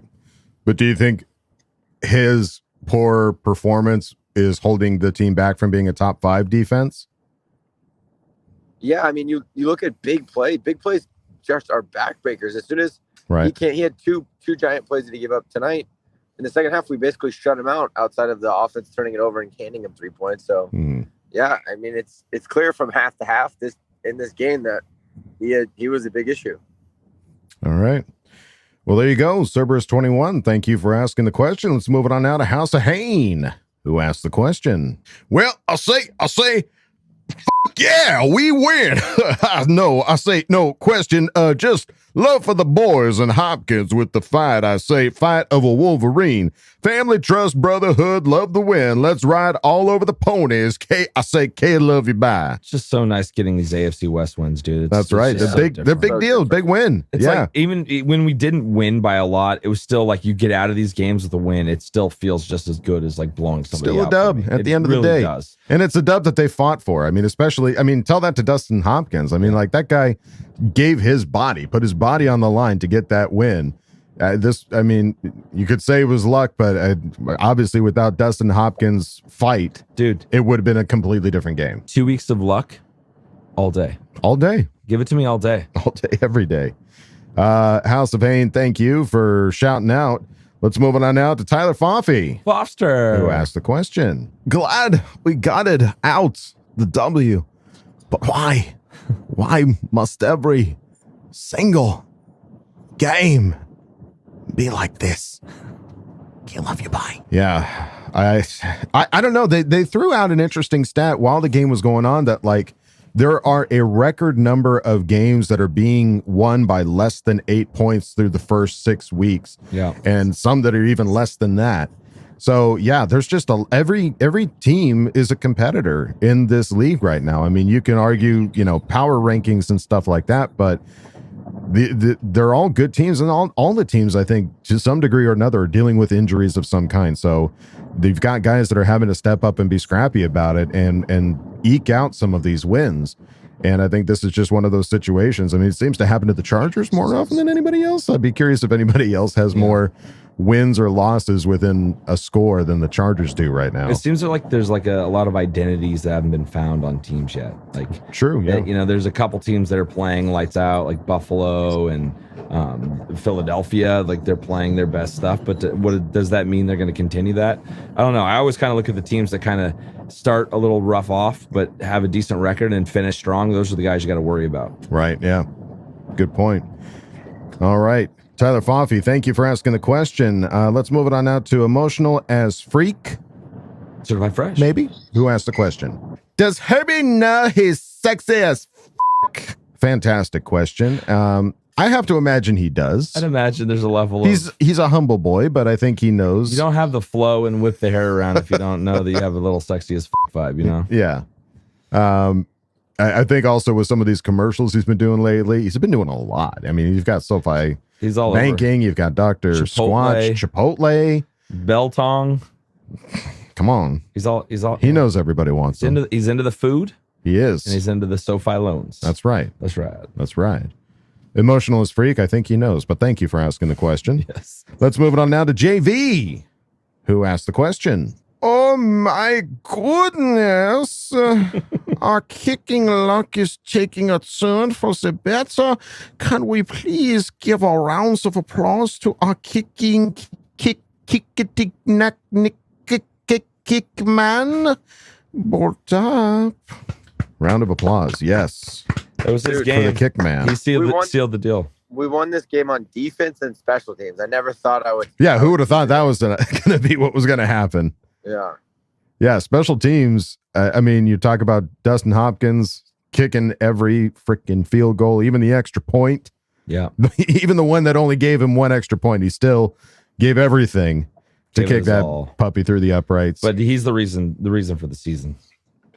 But do you think his poor performance is holding the team back from being a top 5 defense? Yeah, I mean, you look at big plays just are backbreakers. As soon as he had two giant plays that he gave up tonight. In the second half, we basically shut him out outside of the offense turning it over and handing him 3 points. So, yeah, I mean, it's clear from half to half in this game that he was a big issue. All right. Well, there you go. Cerberus21, thank you for asking the question. Let's move it on now to House of Hain, who asked the question. Well, I'll say, yeah, we win. No, I say no question. Just love for the boys and Hopkins with the fight. I say fight of a Wolverine. Family, trust, brotherhood, love the win. Let's ride all over the ponies. I say K, love you, bye. It's just so nice getting these AFC West wins, dude. That's right. They're big deal. Big win. It's like, even when we didn't win by a lot, it was still like you get out of these games with a win. It still feels just as good as like blowing somebody still out. Still a dub at the end of the day. Does. And it's a dub that they fought for. I mean, tell that to Dustin Hopkins. I mean, like that guy gave his body, put his body on the line to get that win. You could say it was luck, but obviously without Dustin Hopkins' fight, dude, it would have been a completely different game. 2 weeks of luck, all day. All day. Give it to me all day. All day, every day. House of Hain, thank you for shouting out. Let's move on now to Tyler Foster, who asked the question. Glad we got it out, the W, but why? Why must every single game be like this? Can't love you, bye. Yeah, I don't know. They threw out an interesting stat while the game was going on that like there are a record number of games that are being won by less than 8 points through the first 6 weeks. Yeah, and some that are even less than that. So yeah, there's just every team is a competitor in this league right now. I mean, you can argue, power rankings and stuff like that, but they're all good teams, and all the teams, I think, to some degree or another, are dealing with injuries of some kind. So they've got guys that are having to step up and be scrappy about it and eke out some of these wins. And I think this is just one of those situations. I mean, it seems to happen to the Chargers more often than anybody else. I'd be curious if anybody else has more wins or losses within a score than the Chargers do right now. It seems like there's like a lot of identities that haven't been found on teams yet. Like true, yeah. You know, there's a couple teams that are playing lights out, like Buffalo and Philadelphia. Like they're playing their best stuff. But what does that mean? They're going to continue that? I don't know. I always kind of look at the teams that kind of start a little rough off, but have a decent record and finish strong. Those are the guys you got to worry about. Right. Yeah. Good point. All right. Tyler Foffey, thank you for asking the question. Let's move it on now to Emotional as Freak. Certified Fresh. Maybe. Who asked the question? Does Herbie know he's sexy as f***? Fantastic question. I have to imagine he does. I'd imagine there's a level He's a humble boy, but I think he knows. You don't have the flow and whip the hair around if you don't know that you have a little sexy as f*** vibe, you know? Yeah. I think also with some of these commercials he's been doing lately, he's been doing a lot. I mean, you've got SoFi He's all Banking, you've got Dr. Squatch, Chipotle, Beltong. Come on. He knows everybody wants him. He's into the food. He is. And he's into the SoFi loans. That's right. That's right. That's right. Emotional as Freak, I think he knows, but thank you for asking the question. Yes. Let's move it on now to JV, who asked the question. Oh my goodness. Our kicking luck is taking a turn for the better. Can we please give a round of applause to our Kickman? Bolt up. Round of applause, yes. That was his game. For the Kickman. He sealed the deal. We won this game on defense and special teams. I never thought I would. Yeah, who would have thought that was going to be what was going to happen? Yeah, special teams. I mean, you talk about Dustin Hopkins kicking every freaking field goal, even the extra point. Yeah. Even the one that only gave him one extra point, he still gave everything to kick that puppy through the uprights. But he's the reason for the season.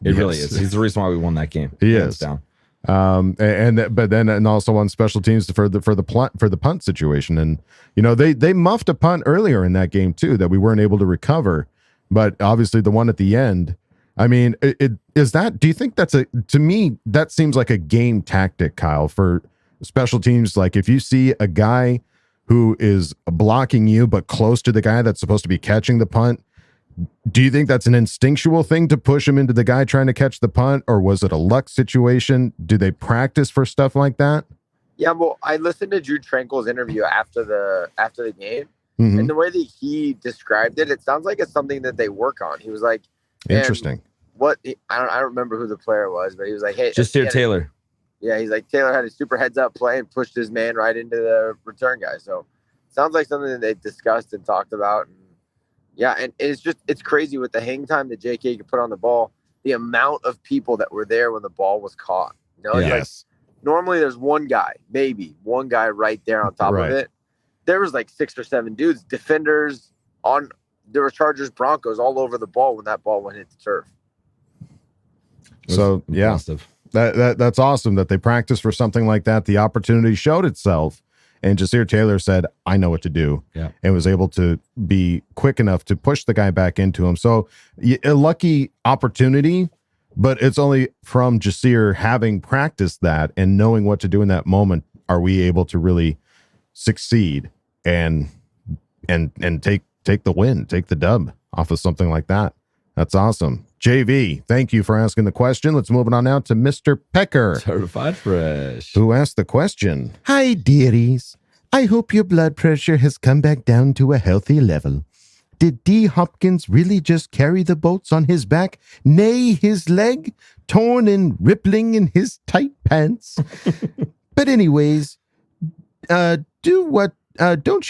It really is. He's the reason why we won that game. He is. Down. And also on special teams for the punt situation, and you know they muffed a punt earlier in that game too that we weren't able to recover, but obviously the one at the end, I mean, do you think to me that seems like a game tactic, Kyle, for special teams? Like if you see a guy who is blocking you but close to the guy that's supposed to be catching the punt, do you think that's an instinctual thing to push him into the guy trying to catch the punt, or was it a luck situation? Do they practice for stuff like that? Yeah, well, I listened to Drew Tranquil's interview after the game, and the way that he described it, it sounds like it's something that they work on. He was like, interesting. I don't remember who the player was, but he was like, hey, just here, Taylor. Yeah, he's like, Taylor had a super heads up play and pushed his man right into the return guy. So sounds like something that they discussed and talked about. And yeah, and it's crazy with the hang time that JK could put on the ball, the amount of people that were there when the ball was caught. You know, it's like normally there's maybe one guy right there on top of it. There was like 6 or 7 dudes, defenders there were Chargers, Broncos all over the ball when that ball went hit the turf. So yeah, that's awesome that they practiced for something like that. The opportunity showed itself. And Jasir Taylor said, I know what to do, and was able to be quick enough to push the guy back into him. So a lucky opportunity, but it's only from Jasir having practiced that and knowing what to do in that moment are we able to really succeed and take the win, take the dub off of something like that. That's awesome. JV, thank you for asking the question. Let's move on now to Mr. Pecker. Certified Fresh. Who asked the question? Hi, dearies. I hope your blood pressure has come back down to a healthy level. Did D. Hopkins really just carry the bolts on his back, nay, his leg, torn and rippling in his tight pants? But anyways, don't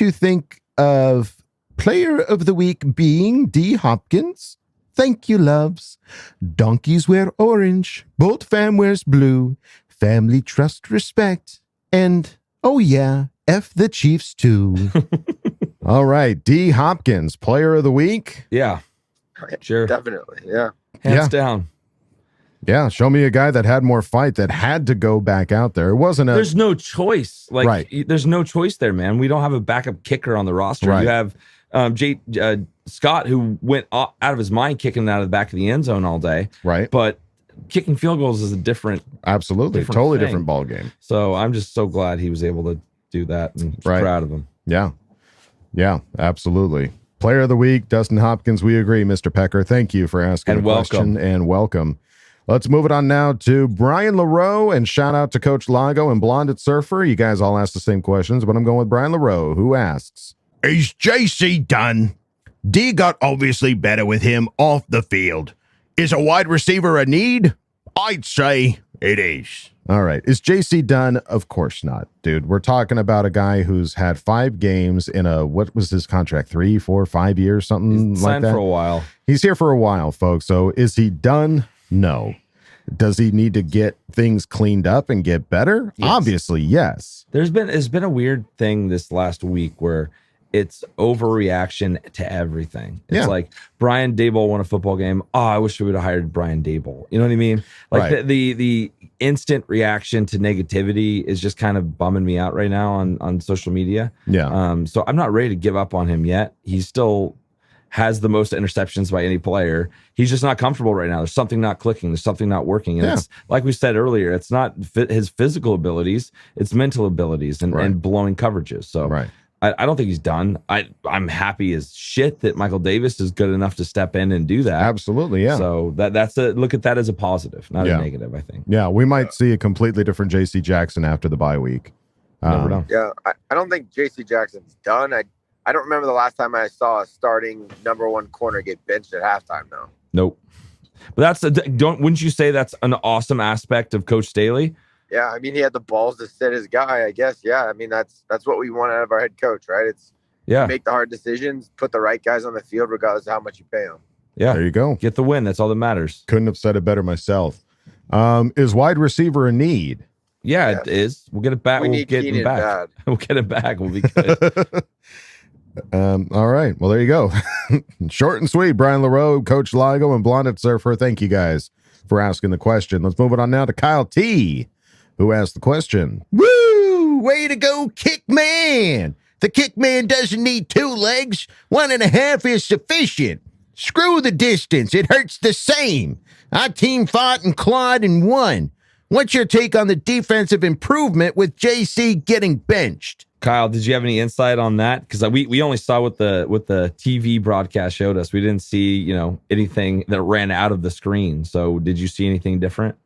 you think of Player of the Week being D. Hopkins? Thank you, loves. Donkeys wear orange. Boltfam wears blue. Family, trust, respect. And, oh yeah, F the Chiefs too. All right. D. Hopkins, Player of the Week. Yeah. Sure. Definitely. Yeah. Hands down. Yeah, show me a guy that had more fight that had to go back out there. It wasn't a. There's no choice. Like, Right. there's no choice there, man. We don't have a backup kicker on the roster. Right. You have Scott, who went out of his mind kicking out of the back of the end zone all day. Right. But kicking field goals is a different. Absolutely, different totally thing. different ball game. So I'm just so glad he was able to do that, and Right. proud of him. Yeah, absolutely. Player of the week, Dustin Hopkins. We agree, Mr. Pecker. Thank you for asking And the question, welcome. and welcome. Let's move it on now to Brian LaRoe, and shout out to Coach Lago and Blonded Surfer. You guys all asked the same questions, but I'm going with Brian LaRoe, who asks, Is JC done? D got obviously better with him off the field. Is a wide receiver a need? I'd say it is. all right, is JC done? Of course not, dude. We're talking about a guy who's had 5 games in what was his contract? 3, 4, 5 years, something He's like signed that. for a while. He's here for a while, folks. So is he done? No. Does he need to get things cleaned up and get better? Yes. Obviously, yes. It's been a weird thing this last week where it's overreaction to everything. It's Yeah. like Brian Daboll won a football game. Oh, I wish we would have hired Brian Daboll. You know what I mean? Like Right. the instant reaction to negativity is just kind of bumming me out right now on social media. Yeah. So I'm not ready to give up on him yet. He still has the most interceptions by any player. He's just not comfortable right now. There's something not clicking. There's something not working. And Yeah. it's like we said earlier, it's not his physical abilities, it's mental abilities and, Right. and blowing coverages. So Right. I don't think he's done. I'm happy as shit that Michael Davis is good enough to step in and do that. Absolutely, yeah. So that's look at that as a positive, not Yeah. a negative, I think. Yeah, we might see a completely different JC Jackson after the bye week. Never know. Yeah, I don't think J.C. Jackson's done. I don't remember the last time I saw a starting number 1 corner get benched at halftime, though. Nope. But wouldn't you say that's an awesome aspect of Coach Staley? Yeah, I mean, he had the balls to sit his guy, I guess. Yeah, I mean, that's what we want out of our head coach, right? It's make the hard decisions, put the right guys on the field, regardless of how much you pay them. Yeah. There you go. Get the win. That's all that matters. Couldn't have said it better myself. Is wide receiver a need? Yeah, Yes. it is. We'll get it back. We We'll need get Keenan it back. bad. We'll get it back. We'll be good. All right. Well, there you go. Short and sweet. Brian LaRoe, Coach Lago, and Blonded Surfer. Thank you guys for asking the question. Let's move it on now to Kyle T, who asked the question. Woo! Way to go, Kickman! The Kickman doesn't need 2 legs. 1.5 is sufficient. Screw the distance. It hurts the same. Our team fought and clawed and won. What's your take on the defensive improvement with JC getting benched? Kyle, did you have any insight on that? Because we only saw what the TV broadcast showed us. We didn't see anything that ran out of the screen. So did you see anything different?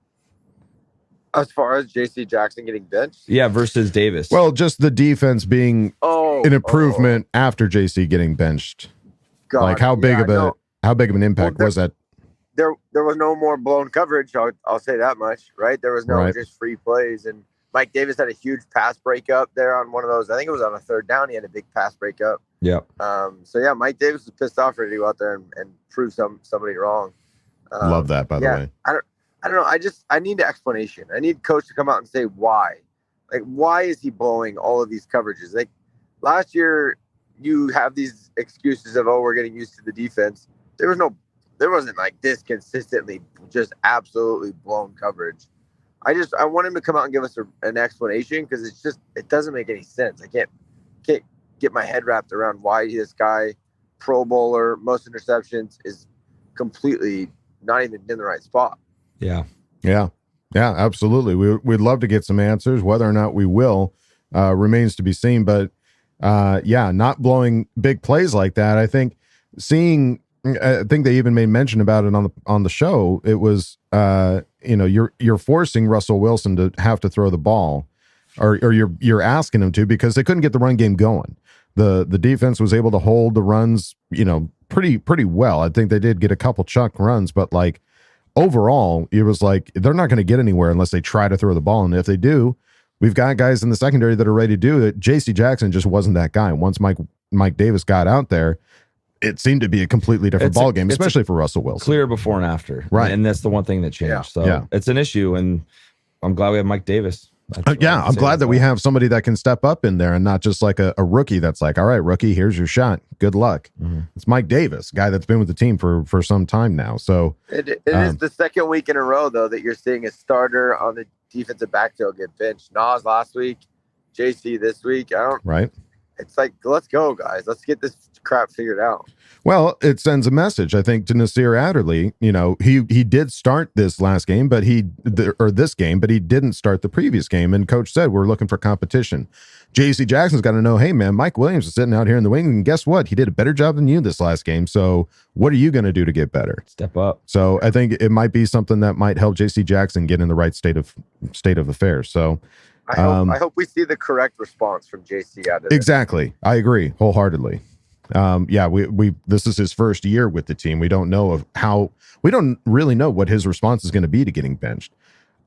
As far as J.C. Jackson getting benched? Yeah, versus Davis. Well, just the defense being an improvement after JC getting benched. God, Like how big of an impact was that? There was no more blown coverage. I'll say that much, right? There was no just free plays, and Mike Davis had a huge pass breakup there on one of those. I think it was on a 3rd down. He had a big pass breakup. Yep. So yeah, Mike Davis was pissed off, ready to go out there and prove somebody wrong. Love that, by the way. I don't know. I need an explanation. I need coach to come out and say why. Like, why is he blowing all of these coverages? Like last year, you have these excuses of, we're getting used to the defense. There wasn't like this consistently just absolutely blown coverage. I want him to come out and give us an explanation, because it doesn't make any sense. I can't get my head wrapped around why this guy, Pro Bowler, most interceptions, is completely not even in the right spot. Yeah, absolutely. We'd love to get some answers. Whether or not we will remains to be seen. But not blowing big plays like that. I think they even made mention about it on the show. It was you're forcing Russell Wilson to have to throw the ball, or you're asking him to, because they couldn't get the run game going. The defense was able to hold the runs, pretty well. I think they did get a couple chuck runs, but like overall, it was like they're not going to get anywhere unless they try to throw the ball. And if they do, we've got guys in the secondary that are ready to do it. J.C. Jackson just wasn't that guy. Once Mike Davis got out there, it seemed to be a completely different ball game, especially for Russell Wilson. Clear before and after. Right. And that's the one thing that changed. Yeah. So it's an issue, and I'm glad we have Mike Davis. Yeah, I'm glad that we have somebody that can step up in there and not just like a rookie that's like, all right, rookie, here's your shot. Good luck. It's Mike Davis, guy that's been with the team for some time now. So it is the second week in a row, though, that you're seeing a starter on the defensive backfield get benched. Nas last week, JC this week. Right. It's like, let's go, guys. Let's get this crap figured out. Well, it sends a message, I think, to Nasir Adderley. You know, he did start this last game, but this game, but he didn't start the previous game. And coach said, we're looking for competition. JC Jackson's got to know, hey, man, Mike Williams is sitting out here in the wing. And guess what? He did a better job than you this last game. So what are you going to do to get better? Step up. So I think it might be something that might help JC Jackson get in the right state of affairs. So I hope we see the correct response from JC out of it. Exactly. I agree wholeheartedly. We this is his first year with the team. We don't really know what his response is going to be to getting benched.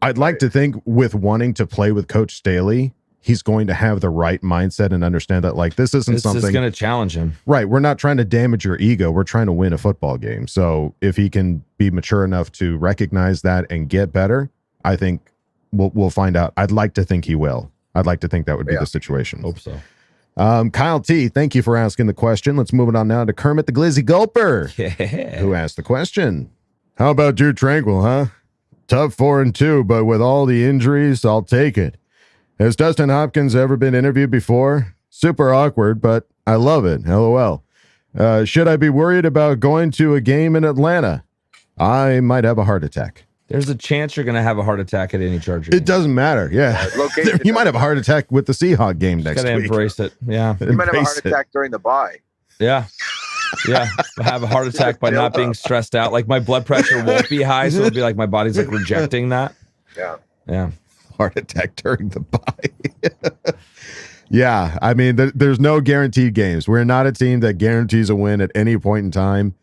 I'd like to think with wanting to play with Coach Staley, he's going to have the right mindset and understand that like this isn't something that's going to challenge him. Right. We're not trying to damage your ego. We're trying to win a football game. So if he can be mature enough to recognize that and get better, I think we'll find out. I'd like to think he will. I'd like to think that would be the situation. Hope so. Kyle T, thank you for asking the question. Let's move it on now to Kermit the Glizzy Gulper, who asked the question. How about Drew Tranquil, huh? Tough 4-2, but with all the injuries, I'll take it. Has Dustin Hopkins ever been interviewed before? Super awkward, but I love it. LOL. Should I be worried about going to a game in Atlanta? I might have a heart attack. There's a chance you're going to have a heart attack at any Charger game. It doesn't matter. Yeah. You might have a heart attack with the Seahawk game next week. Got to embrace it. Yeah. You might have a heart attack during the bye. Yeah. Yeah. I have a heart attack by not being stressed out. Like my blood pressure won't be high. So it'll be like my body's like rejecting that. Yeah. Yeah. Heart attack during the bye. Yeah. I mean, there's no guaranteed games. We're not a team that guarantees a win at any point in time.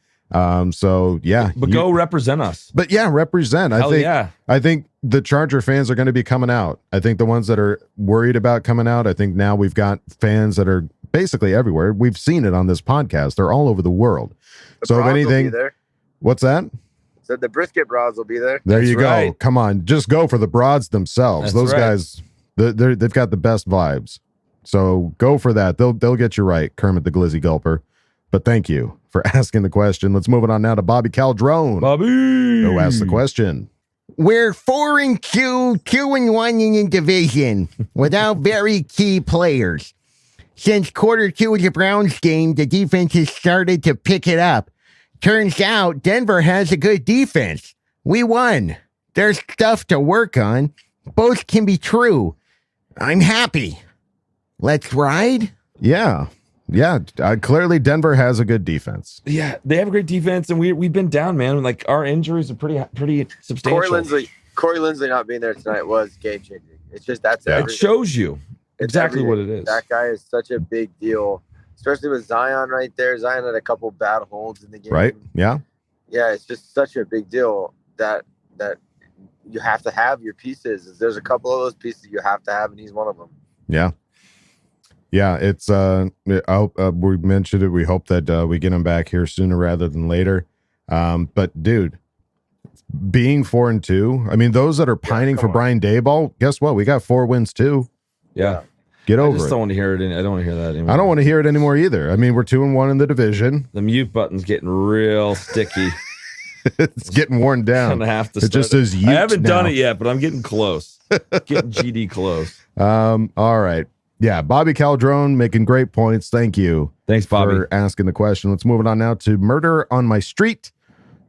So yeah, but go represent us. But yeah, represent. I think the Charger fans are going to be coming out. I think the ones that are worried about coming out, I think now we've got fans that are basically everywhere. We've seen it on this podcast. They're all over the world. So if anything, what's that? So the brisket broads will be there. There you go. Come on, just go for the broads themselves. Those guys, they've got the best vibes. So go for that. They'll get you right, Kermit the Glizzy Gulper. But thank you for asking the question. Let's move it on now to Bobby Caldrone. Bobby, who asked the question. We're 4-2, 2-1 in the division without very key players. Since quarter 2 of the Browns game, the defense has started to pick it up. Turns out Denver has a good defense. We won. There's stuff to work on. Both can be true. I'm happy. Let's ride? Yeah. Yeah, clearly Denver has a good defense. Yeah, they have a great defense, and we've been down, man. Like our injuries are pretty substantial. Corey Linsley not being there tonight was game changing. It's just it shows you exactly what it is. That guy is such a big deal, especially with Zion right there. Zion had a couple bad holds in the game. Right? Yeah. Yeah, it's just such a big deal that you have to have your pieces. There's a couple of those pieces you have to have, and he's one of them. Yeah. Yeah, it's we mentioned it. We hope that we get him back here sooner rather than later. But dude, being 4-2, I mean, those that are pining for Brian Daboll, guess what? We got 4 wins too. Yeah. Get over it. I just don't want to hear it. I don't want to hear that anymore. I don't want to hear it anymore either. I mean, we're 2-1 in the division. The mute button's getting real sticky. It's getting worn down. I'm gonna have to. It just says I haven't done it yet, but I'm getting close. Getting GD close. All right. Yeah, Bobby Caldrone making great points. Thank you. Thanks, Bobby, for asking the question. Let's move it on now to Murder on My Street,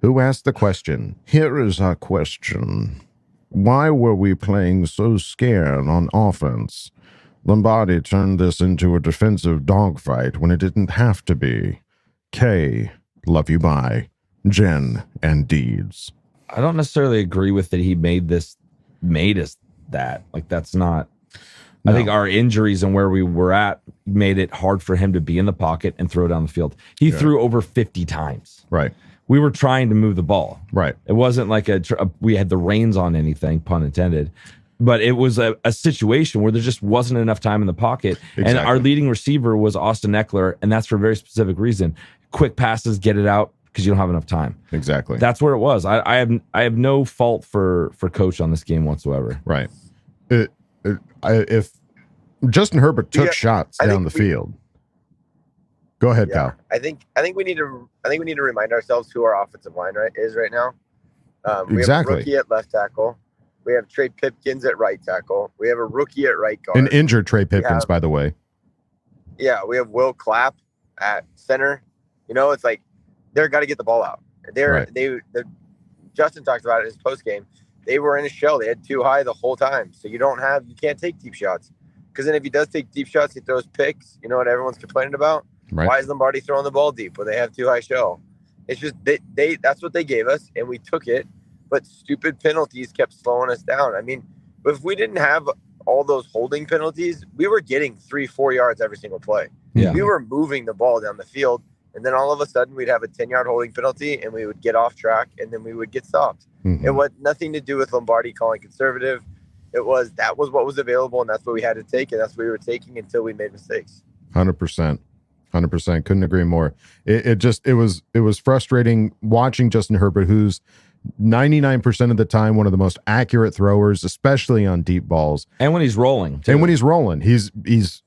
who asked the question. Here is our question. Why were we playing so scared on offense? Lombardi turned this into a defensive dogfight when it didn't have to be. K, love you, bye. Jen and Deeds. I don't necessarily agree with that. He made us that. Like, that's not. No. I think our injuries and where we were at made it hard for him to be in the pocket and throw down the field. He threw over 50 times. Right. We were trying to move the ball. Right. It wasn't like we had the reins on anything, pun intended. But it was a situation where there just wasn't enough time in the pocket. Exactly. And our leading receiver was Austin Eckler, and that's for a very specific reason. Quick passes, get it out, because you don't have enough time. Exactly. That's where it was. I have no fault for Coach on this game whatsoever. Right. if Justin Herbert took shots down the field. Go ahead, Kyle. I think we need to remind ourselves who our offensive line is right now. We have a rookie at left tackle. We have Trey Pipkins at right tackle. We have a rookie at right guard. An injured Trey Pipkins, by the way. Yeah, we have Will Clapp at center. It's like they're got to get the ball out. Justin talked about it in his post game. They were in a shell. They had too high the whole time. So you can't take deep shots. Because then if he does take deep shots, he throws picks. You know what everyone's complaining about? Right. Why is Lombardi throwing the ball deep when they have too high shell? It's just that's what they gave us, and we took it. But stupid penalties kept slowing us down. I mean, if we didn't have all those holding penalties, we were getting 3-4 yards every single play. Yeah. We were moving the ball down the field, and then all of a sudden we'd have a 10-yard holding penalty, and we would get off track, and then we would get stopped. Mm-hmm. It had nothing to do with Lombardi calling conservative. That was what was available, and that's what we had to take, and that's what we were taking until we made mistakes. 100%. Couldn't agree more. It was frustrating watching Justin Herbert, who's 99% of the time one of the most accurate throwers, especially on deep balls. And when he's rolling. And when he's rolling, he's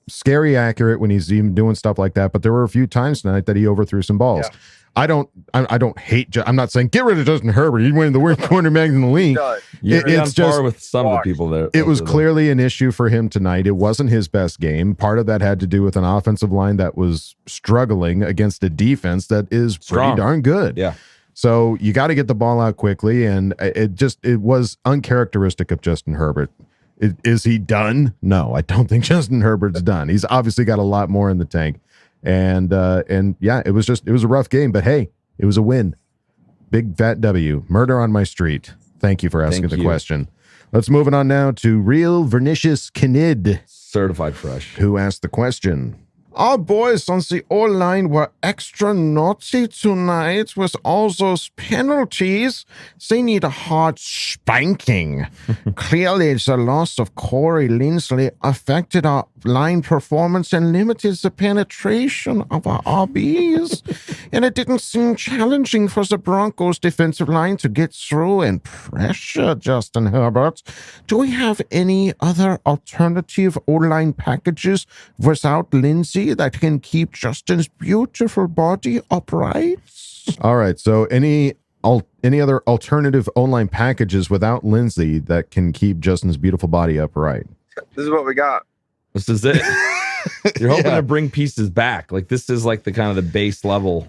scary accurate when he's even doing stuff like that. But there were a few times tonight that he overthrew some balls. Yeah. I don't hate. I'm not saying get rid of Justin Herbert. He's one of the worst cornerbacks in the league. It's just with some of the people there. It was clearly an issue for him tonight. It wasn't his best game. Part of that had to do with an offensive line that was struggling against a defense that is pretty darn good. Yeah. So you got to get the ball out quickly, and it was uncharacteristic of Justin Herbert. Is he done? No, I don't think Justin Herbert's done. He's obviously got a lot more in the tank. And yeah, it was a rough game, but hey, it was a win. Big fat W. Murder on my street. Thank you for asking the question. Let's move it on now to Real Vernicious Kinid. Certified fresh. Who asked the question? Our boys on the O-line were extra naughty tonight with all those penalties. They need a hard spanking. Clearly, the loss of Corey Linsley affected our line performance and limited the penetration of our RBs. And it didn't seem challenging for the Broncos defensive line to get through and pressure Justin Herbert. Do we have any other alternative O-line packages without Lindsey that can keep Justin's beautiful body upright? All right. So any other alternative O-line packages without Lindsey that can keep Justin's beautiful body upright? This is what we got. This is it. You're hoping to bring pieces back. Like this is like the kind of the base level.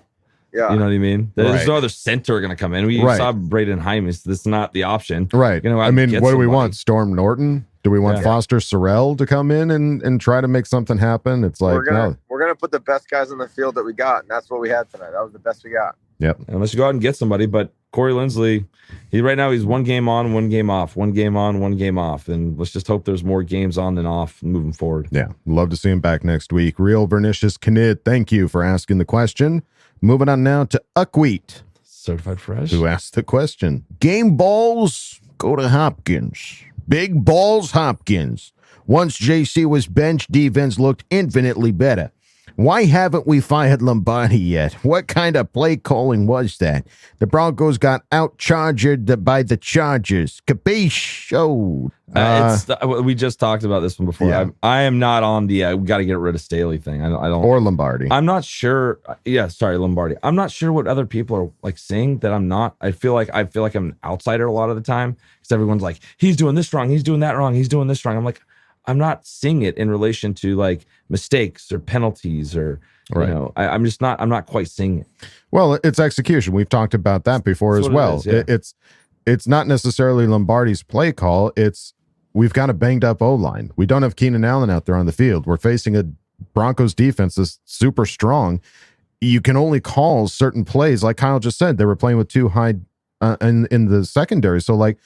Yeah. You know what I mean? There's no other center going to come in. We saw Braden Hymus. This is not the option. Right. I mean, what do we want? Storm Norton? Do we want Foster Sorrell to come in and try to make something happen? It's like, we're gonna put the best guys on the field that we got, and that's what we had tonight. That was the best we got. Yep. Unless you go out and get somebody, but Corey Linsley, right now he's 1 game on, 1 game off, 1 game on, 1 game off, and let's just hope there's more games on than off moving forward. Yeah, love to see him back next week. Real Vernicious Knid, thank you for asking the question. Moving on now to Uckweet. Certified fresh. Who asked the question? Game balls go to Hopkins. Big balls Hopkins. Once JC was benched, defense looked infinitely better. Why haven't we fired Lombardi yet? What kind of play calling was that? The Broncos got out-charged by the Chargers. Capiche? Oh. We just talked about this one before. Yeah. I am not on the we got to get rid of Staley thing. I don't. Or Lombardi. I'm not sure. Yeah, sorry, Lombardi. I'm not sure what other people are like saying that I'm not. I feel like I'm an outsider a lot of the time because everyone's like, he's doing this wrong, he's doing that wrong, he's doing this wrong. I'm like, I'm not seeing it in relation to like mistakes or penalties or you know, I'm not quite seeing it. Well, it's execution. We've talked about that before as well. It's not necessarily Lombardi's play call. It's we've got a banged up O-line. We don't have Keenan Allen out there on the field. We're facing a Broncos defense that's super strong. You can only call certain plays. Like Kyle just said, they were playing with too high in the secondary. So like,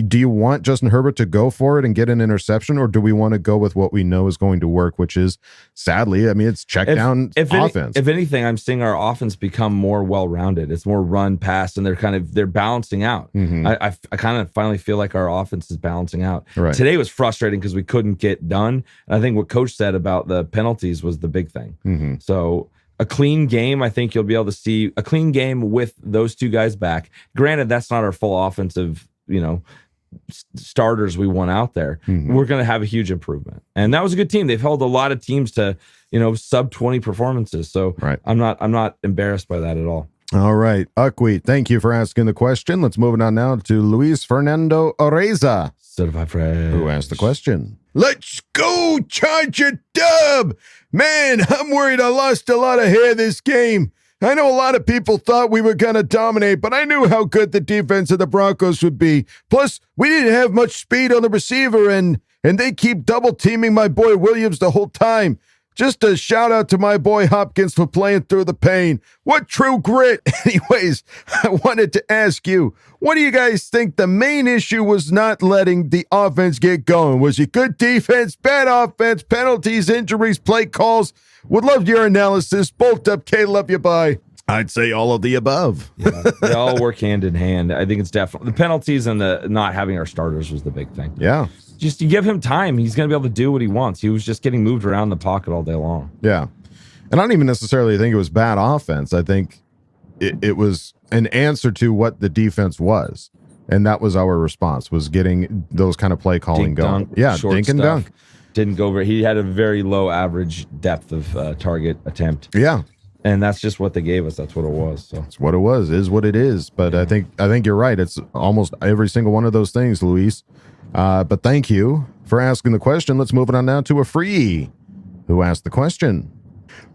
do you want Justin Herbert to go for it and get an interception, or do we want to go with what we know is going to work, which is, sadly, I mean, it's check down offense. If anything, I'm seeing our offense become more well-rounded. It's more run, pass, and they're balancing out. Mm-hmm. I kind of finally feel like our offense is balancing out. Right. Today was frustrating because we couldn't get done. And I think what Coach said about the penalties was the big thing. Mm-hmm. So a clean game, I think you'll be able to see a clean game with those two guys back. Granted, that's not our full offensive, starters we want out there, we're going to have a huge improvement. And that was a good team. They've held a lot of teams to, sub 20 performances. So I'm not embarrassed by that at all. All right. Uckweet, thank you for asking the question. Let's move it on now to Luis Fernando Oreza, Certified Fresh, who asked the question. Let's go, Charger Dub! Man, I'm worried I lost a lot of hair this game. I know a lot of people thought we were going to dominate, but I knew how good the defense of the Broncos would be. Plus, we didn't have much speed on the receiver, and they keep double-teaming my boy Williams the whole time. Just a shout-out to my boy Hopkins for playing through the pain. What true grit. Anyways, I wanted to ask you, what do you guys think the main issue was not letting the offense get going? Was it good defense, bad offense, penalties, injuries, play calls? Would love your analysis. Bolt up, K, love you, bye. I'd say all of the above. Yeah, they all work hand in hand. I think it's definitely the penalties and the not having our starters was the big thing. Yeah. Just you give him time, he's going to be able to do what he wants. He was just getting moved around the pocket all day long. Yeah. And I don't even necessarily think it was bad offense. I think it was an answer to what the defense was. And that was our response, was getting those kind of play calling Dink, going. dunk, Yeah, short dink and stuff. dunk. Didn't go over. He had a very low average depth of target attempt. Yeah. And that's just what they gave us. That's what it was. So That's what it was, is what it is. But I think you're right. It's almost every single one of those things, Luis. But thank you for asking the question. Let's move it on now to a free who asked the question.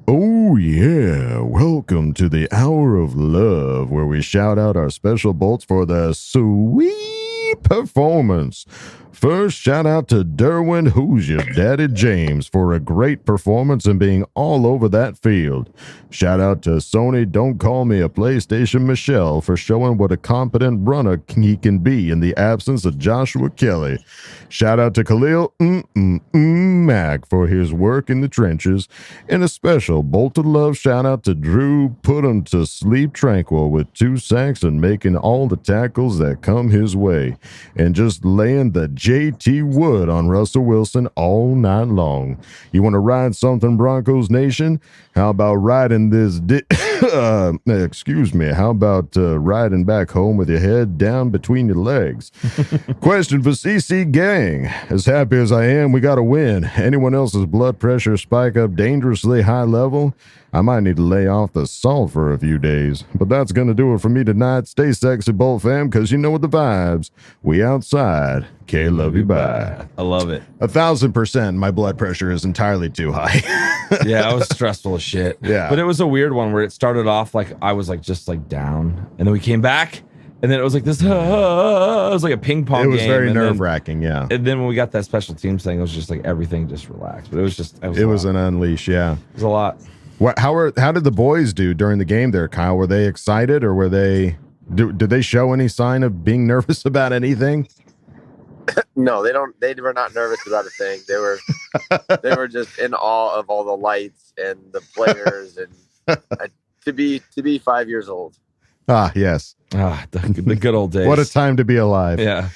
Oh, yeah. Welcome to the Hour of Love, where we shout out our special bolts for the sweet performance. First, shout out to Derwin, who's your daddy James, for a great performance and being all over that field. Shout out to Sony, don't call me a PlayStation Michelle, for showing what a competent runner he can be in the absence of Joshua Kelly. Shout out to Khalil Mack for his work in the trenches. And a special bolt of love shout out to Drew, put him to sleep tranquil with 2 sacks and making all the tackles that come his way. And just laying the JT Wood on Russell Wilson all night long. You want to ride something, Broncos Nation? How about riding this? Excuse me. How about riding back home with your head down between your legs? Question for CC Gang. As happy as I am, we got to win. Anyone else's blood pressure spike up dangerously high level? I might need to lay off the salt for a few days. But that's going to do it for me tonight. Stay sexy, Bolt fam, because you know what the vibes. We outside. K, love you, bye. I love it. 1,000%. My blood pressure is entirely too high. Yeah, it was stressful as shit. Yeah. But it was a weird one where it started off like I was like just like down. And then we came back. And then it was like this. It was like a ping pong game. It was very nerve-wracking, yeah. And then when we got that special teams thing, it was just like everything just relaxed. But it was just. It was an unleash, yeah. It was a lot. How did the boys do during the game there, Kyle? Were they excited, or were they? Did they show any sign of being nervous about anything? No, they don't. They were not nervous about a thing. They were just in awe of all the lights and the players, and to be 5 years old. Ah, yes. Ah, the good old days. What a time to be alive. Yeah.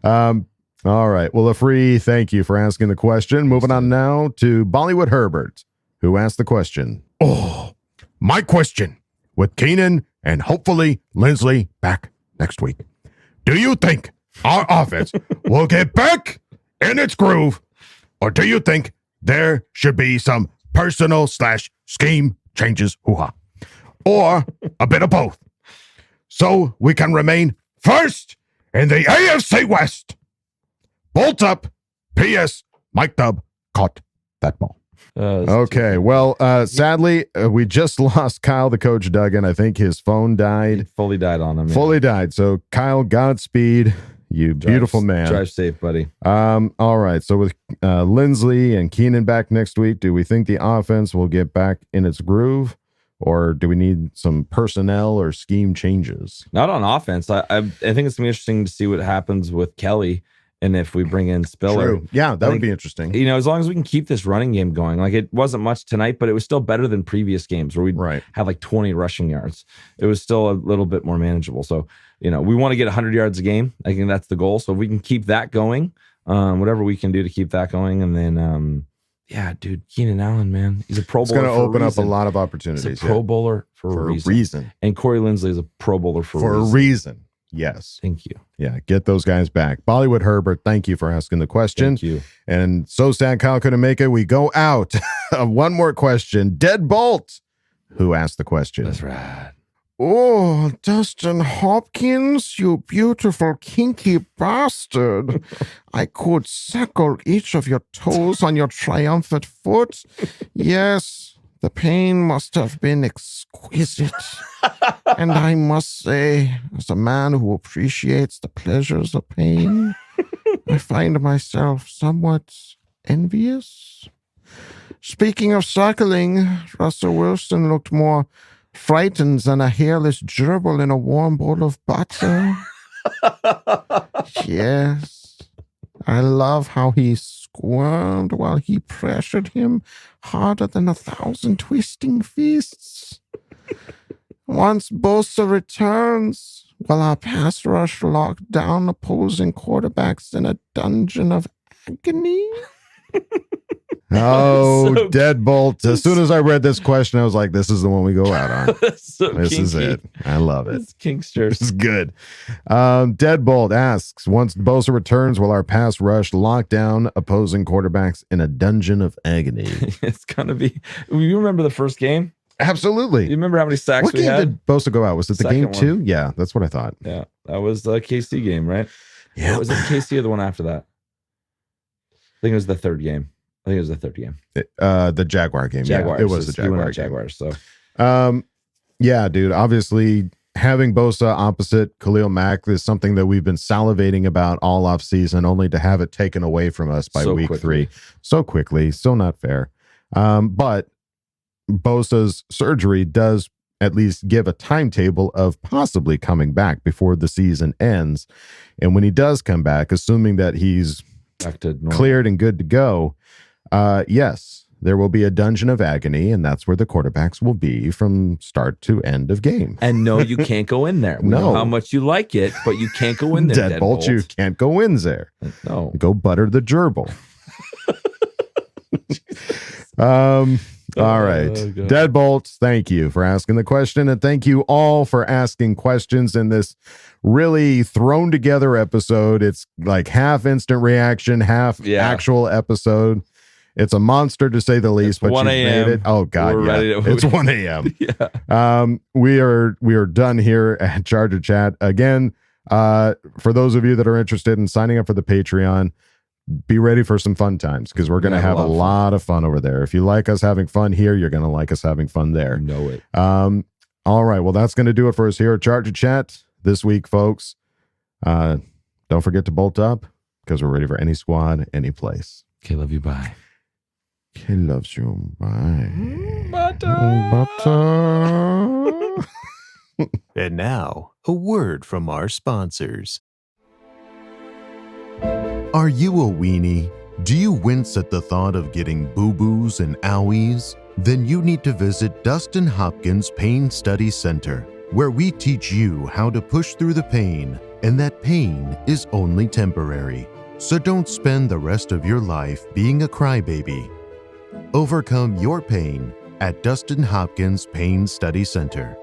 All right. Well, a free thank you for asking the question. Moving on now to Bollywood Herbert, who asked the question. Oh, my question with Keenan and hopefully Lindsley back next week. Do you think our offense will get back in its groove, or do you think there should be some personal/scheme changes, hoo-ha, or a bit of both, so we can remain first in the AFC West? Bolt up. P.S. Mike Dub caught that ball. Okay. Well, sadly, we just lost Kyle, the coach Duggan. I think his phone died. He fully died on him. Fully died. So, Kyle, Godspeed. You beautiful man. Drive safe, buddy. All right. So, with Lindsley and Keenan back next week, do we think the offense will get back in its groove? Or do we need some personnel or scheme changes? Not on offense. I think it's going to be interesting to see what happens with Kelly. And if we bring in Spiller. True. Yeah, that would be interesting. You know, as long as we can keep this running game going. Like, it wasn't much tonight, but it was still better than previous games where we'd have like 20 rushing yards. It was still a little bit more manageable. So, you know, we want to get 100 yards a game. I think that's the goal. So if we can keep that going, whatever we can do to keep that going. And then, yeah, dude, Keenan Allen, man. He's a Pro Bowler. It's going to open up a lot of opportunities. He's a Pro Bowler for a reason. And Corey Lindsley is a Pro Bowler for a reason. Yes. Thank you. Yeah, get those guys back. Bollywood Herbert, thank you for asking the question. Thank you. And so sad Kyle couldn't make it. We go out. One more question. Deadbolt, who asked the question? That's right. Oh, Dustin Hopkins, you beautiful kinky bastard. I could suckle each of your toes on your triumphant foot. Yes, the pain must have been exquisite. And I must say, as a man who appreciates the pleasures of pain, I find myself somewhat envious. Speaking of suckling, Russell Wilson looked more frightened than a hairless gerbil in a warm bowl of butter. Yes, I love how he squirmed while he pressured him harder than 1,000 twisting fists. Once Bosa returns, will our pass rush lock down opposing quarterbacks in a dungeon of agony? Oh, So- Deadbolt. As soon as I read this question, I was like, this is the one we go out on. So This is kinky. it. I love it. It's Kingster. This is good. Deadbolt asks, once Bosa returns, will our pass rush lock down opposing quarterbacks in a dungeon of agony? It's gonna be. You remember the first game? Absolutely. You remember how many sacks What we game had? did Bosa go out? Was it the Second game one. 2? Yeah, that's what I thought. Yeah, that was the KC game, right? Yeah. Was it KC or the one after that? I think it was the third game. The Jaguar game. Jaguars. Yeah, it was the He went Jaguar out game. Jaguars. So Yeah, dude. Obviously, having Bosa opposite Khalil Mack is something that we've been salivating about all off season, only to have it taken away from us by So week quickly. 3 so quickly. So not fair. But Bosa's surgery does at least give a timetable of possibly coming back before the season ends. And when he does come back, assuming that he's back to normal. cleared and good to go, yes, there will be a dungeon of agony, and that's where the quarterbacks will be from start to end of game. And no, you can't go in there. We No. know how much you like it, but you can't go in there. Deadbolt, you can't go in there. No. Go butter the gerbil. All right. God. Deadbolt, thank you for asking the question. And thank you all for asking questions in this really thrown together episode. It's like half instant reaction, half actual episode. It's a monster to say the least, but 1 you a.m. made it. Oh God, We're yeah. ready to- It's 1 a.m. Yeah. We are done here at Charger Chat. Again, for those of you that are interested in signing up for the Patreon, be ready for some fun times because we're going to have a lot of fun over there. If you like us having fun here, you're going to like us having fun there. Know it. All right. Well, that's going to do it for us here at Charger Chat this week, folks. Don't forget to bolt up because we're ready for any squad, any place. Okay, love you. Bye. He loves you. Bye. Butter. And now, a word from our sponsors. Are you a weenie? Do you wince at the thought of getting boo-boos and owies? Then you need to visit Dustin Hopkins Pain Study Center, where we teach you how to push through the pain, and that pain is only temporary. So don't spend the rest of your life being a crybaby. Overcome your pain at Dustin Hopkins Pain Study Center.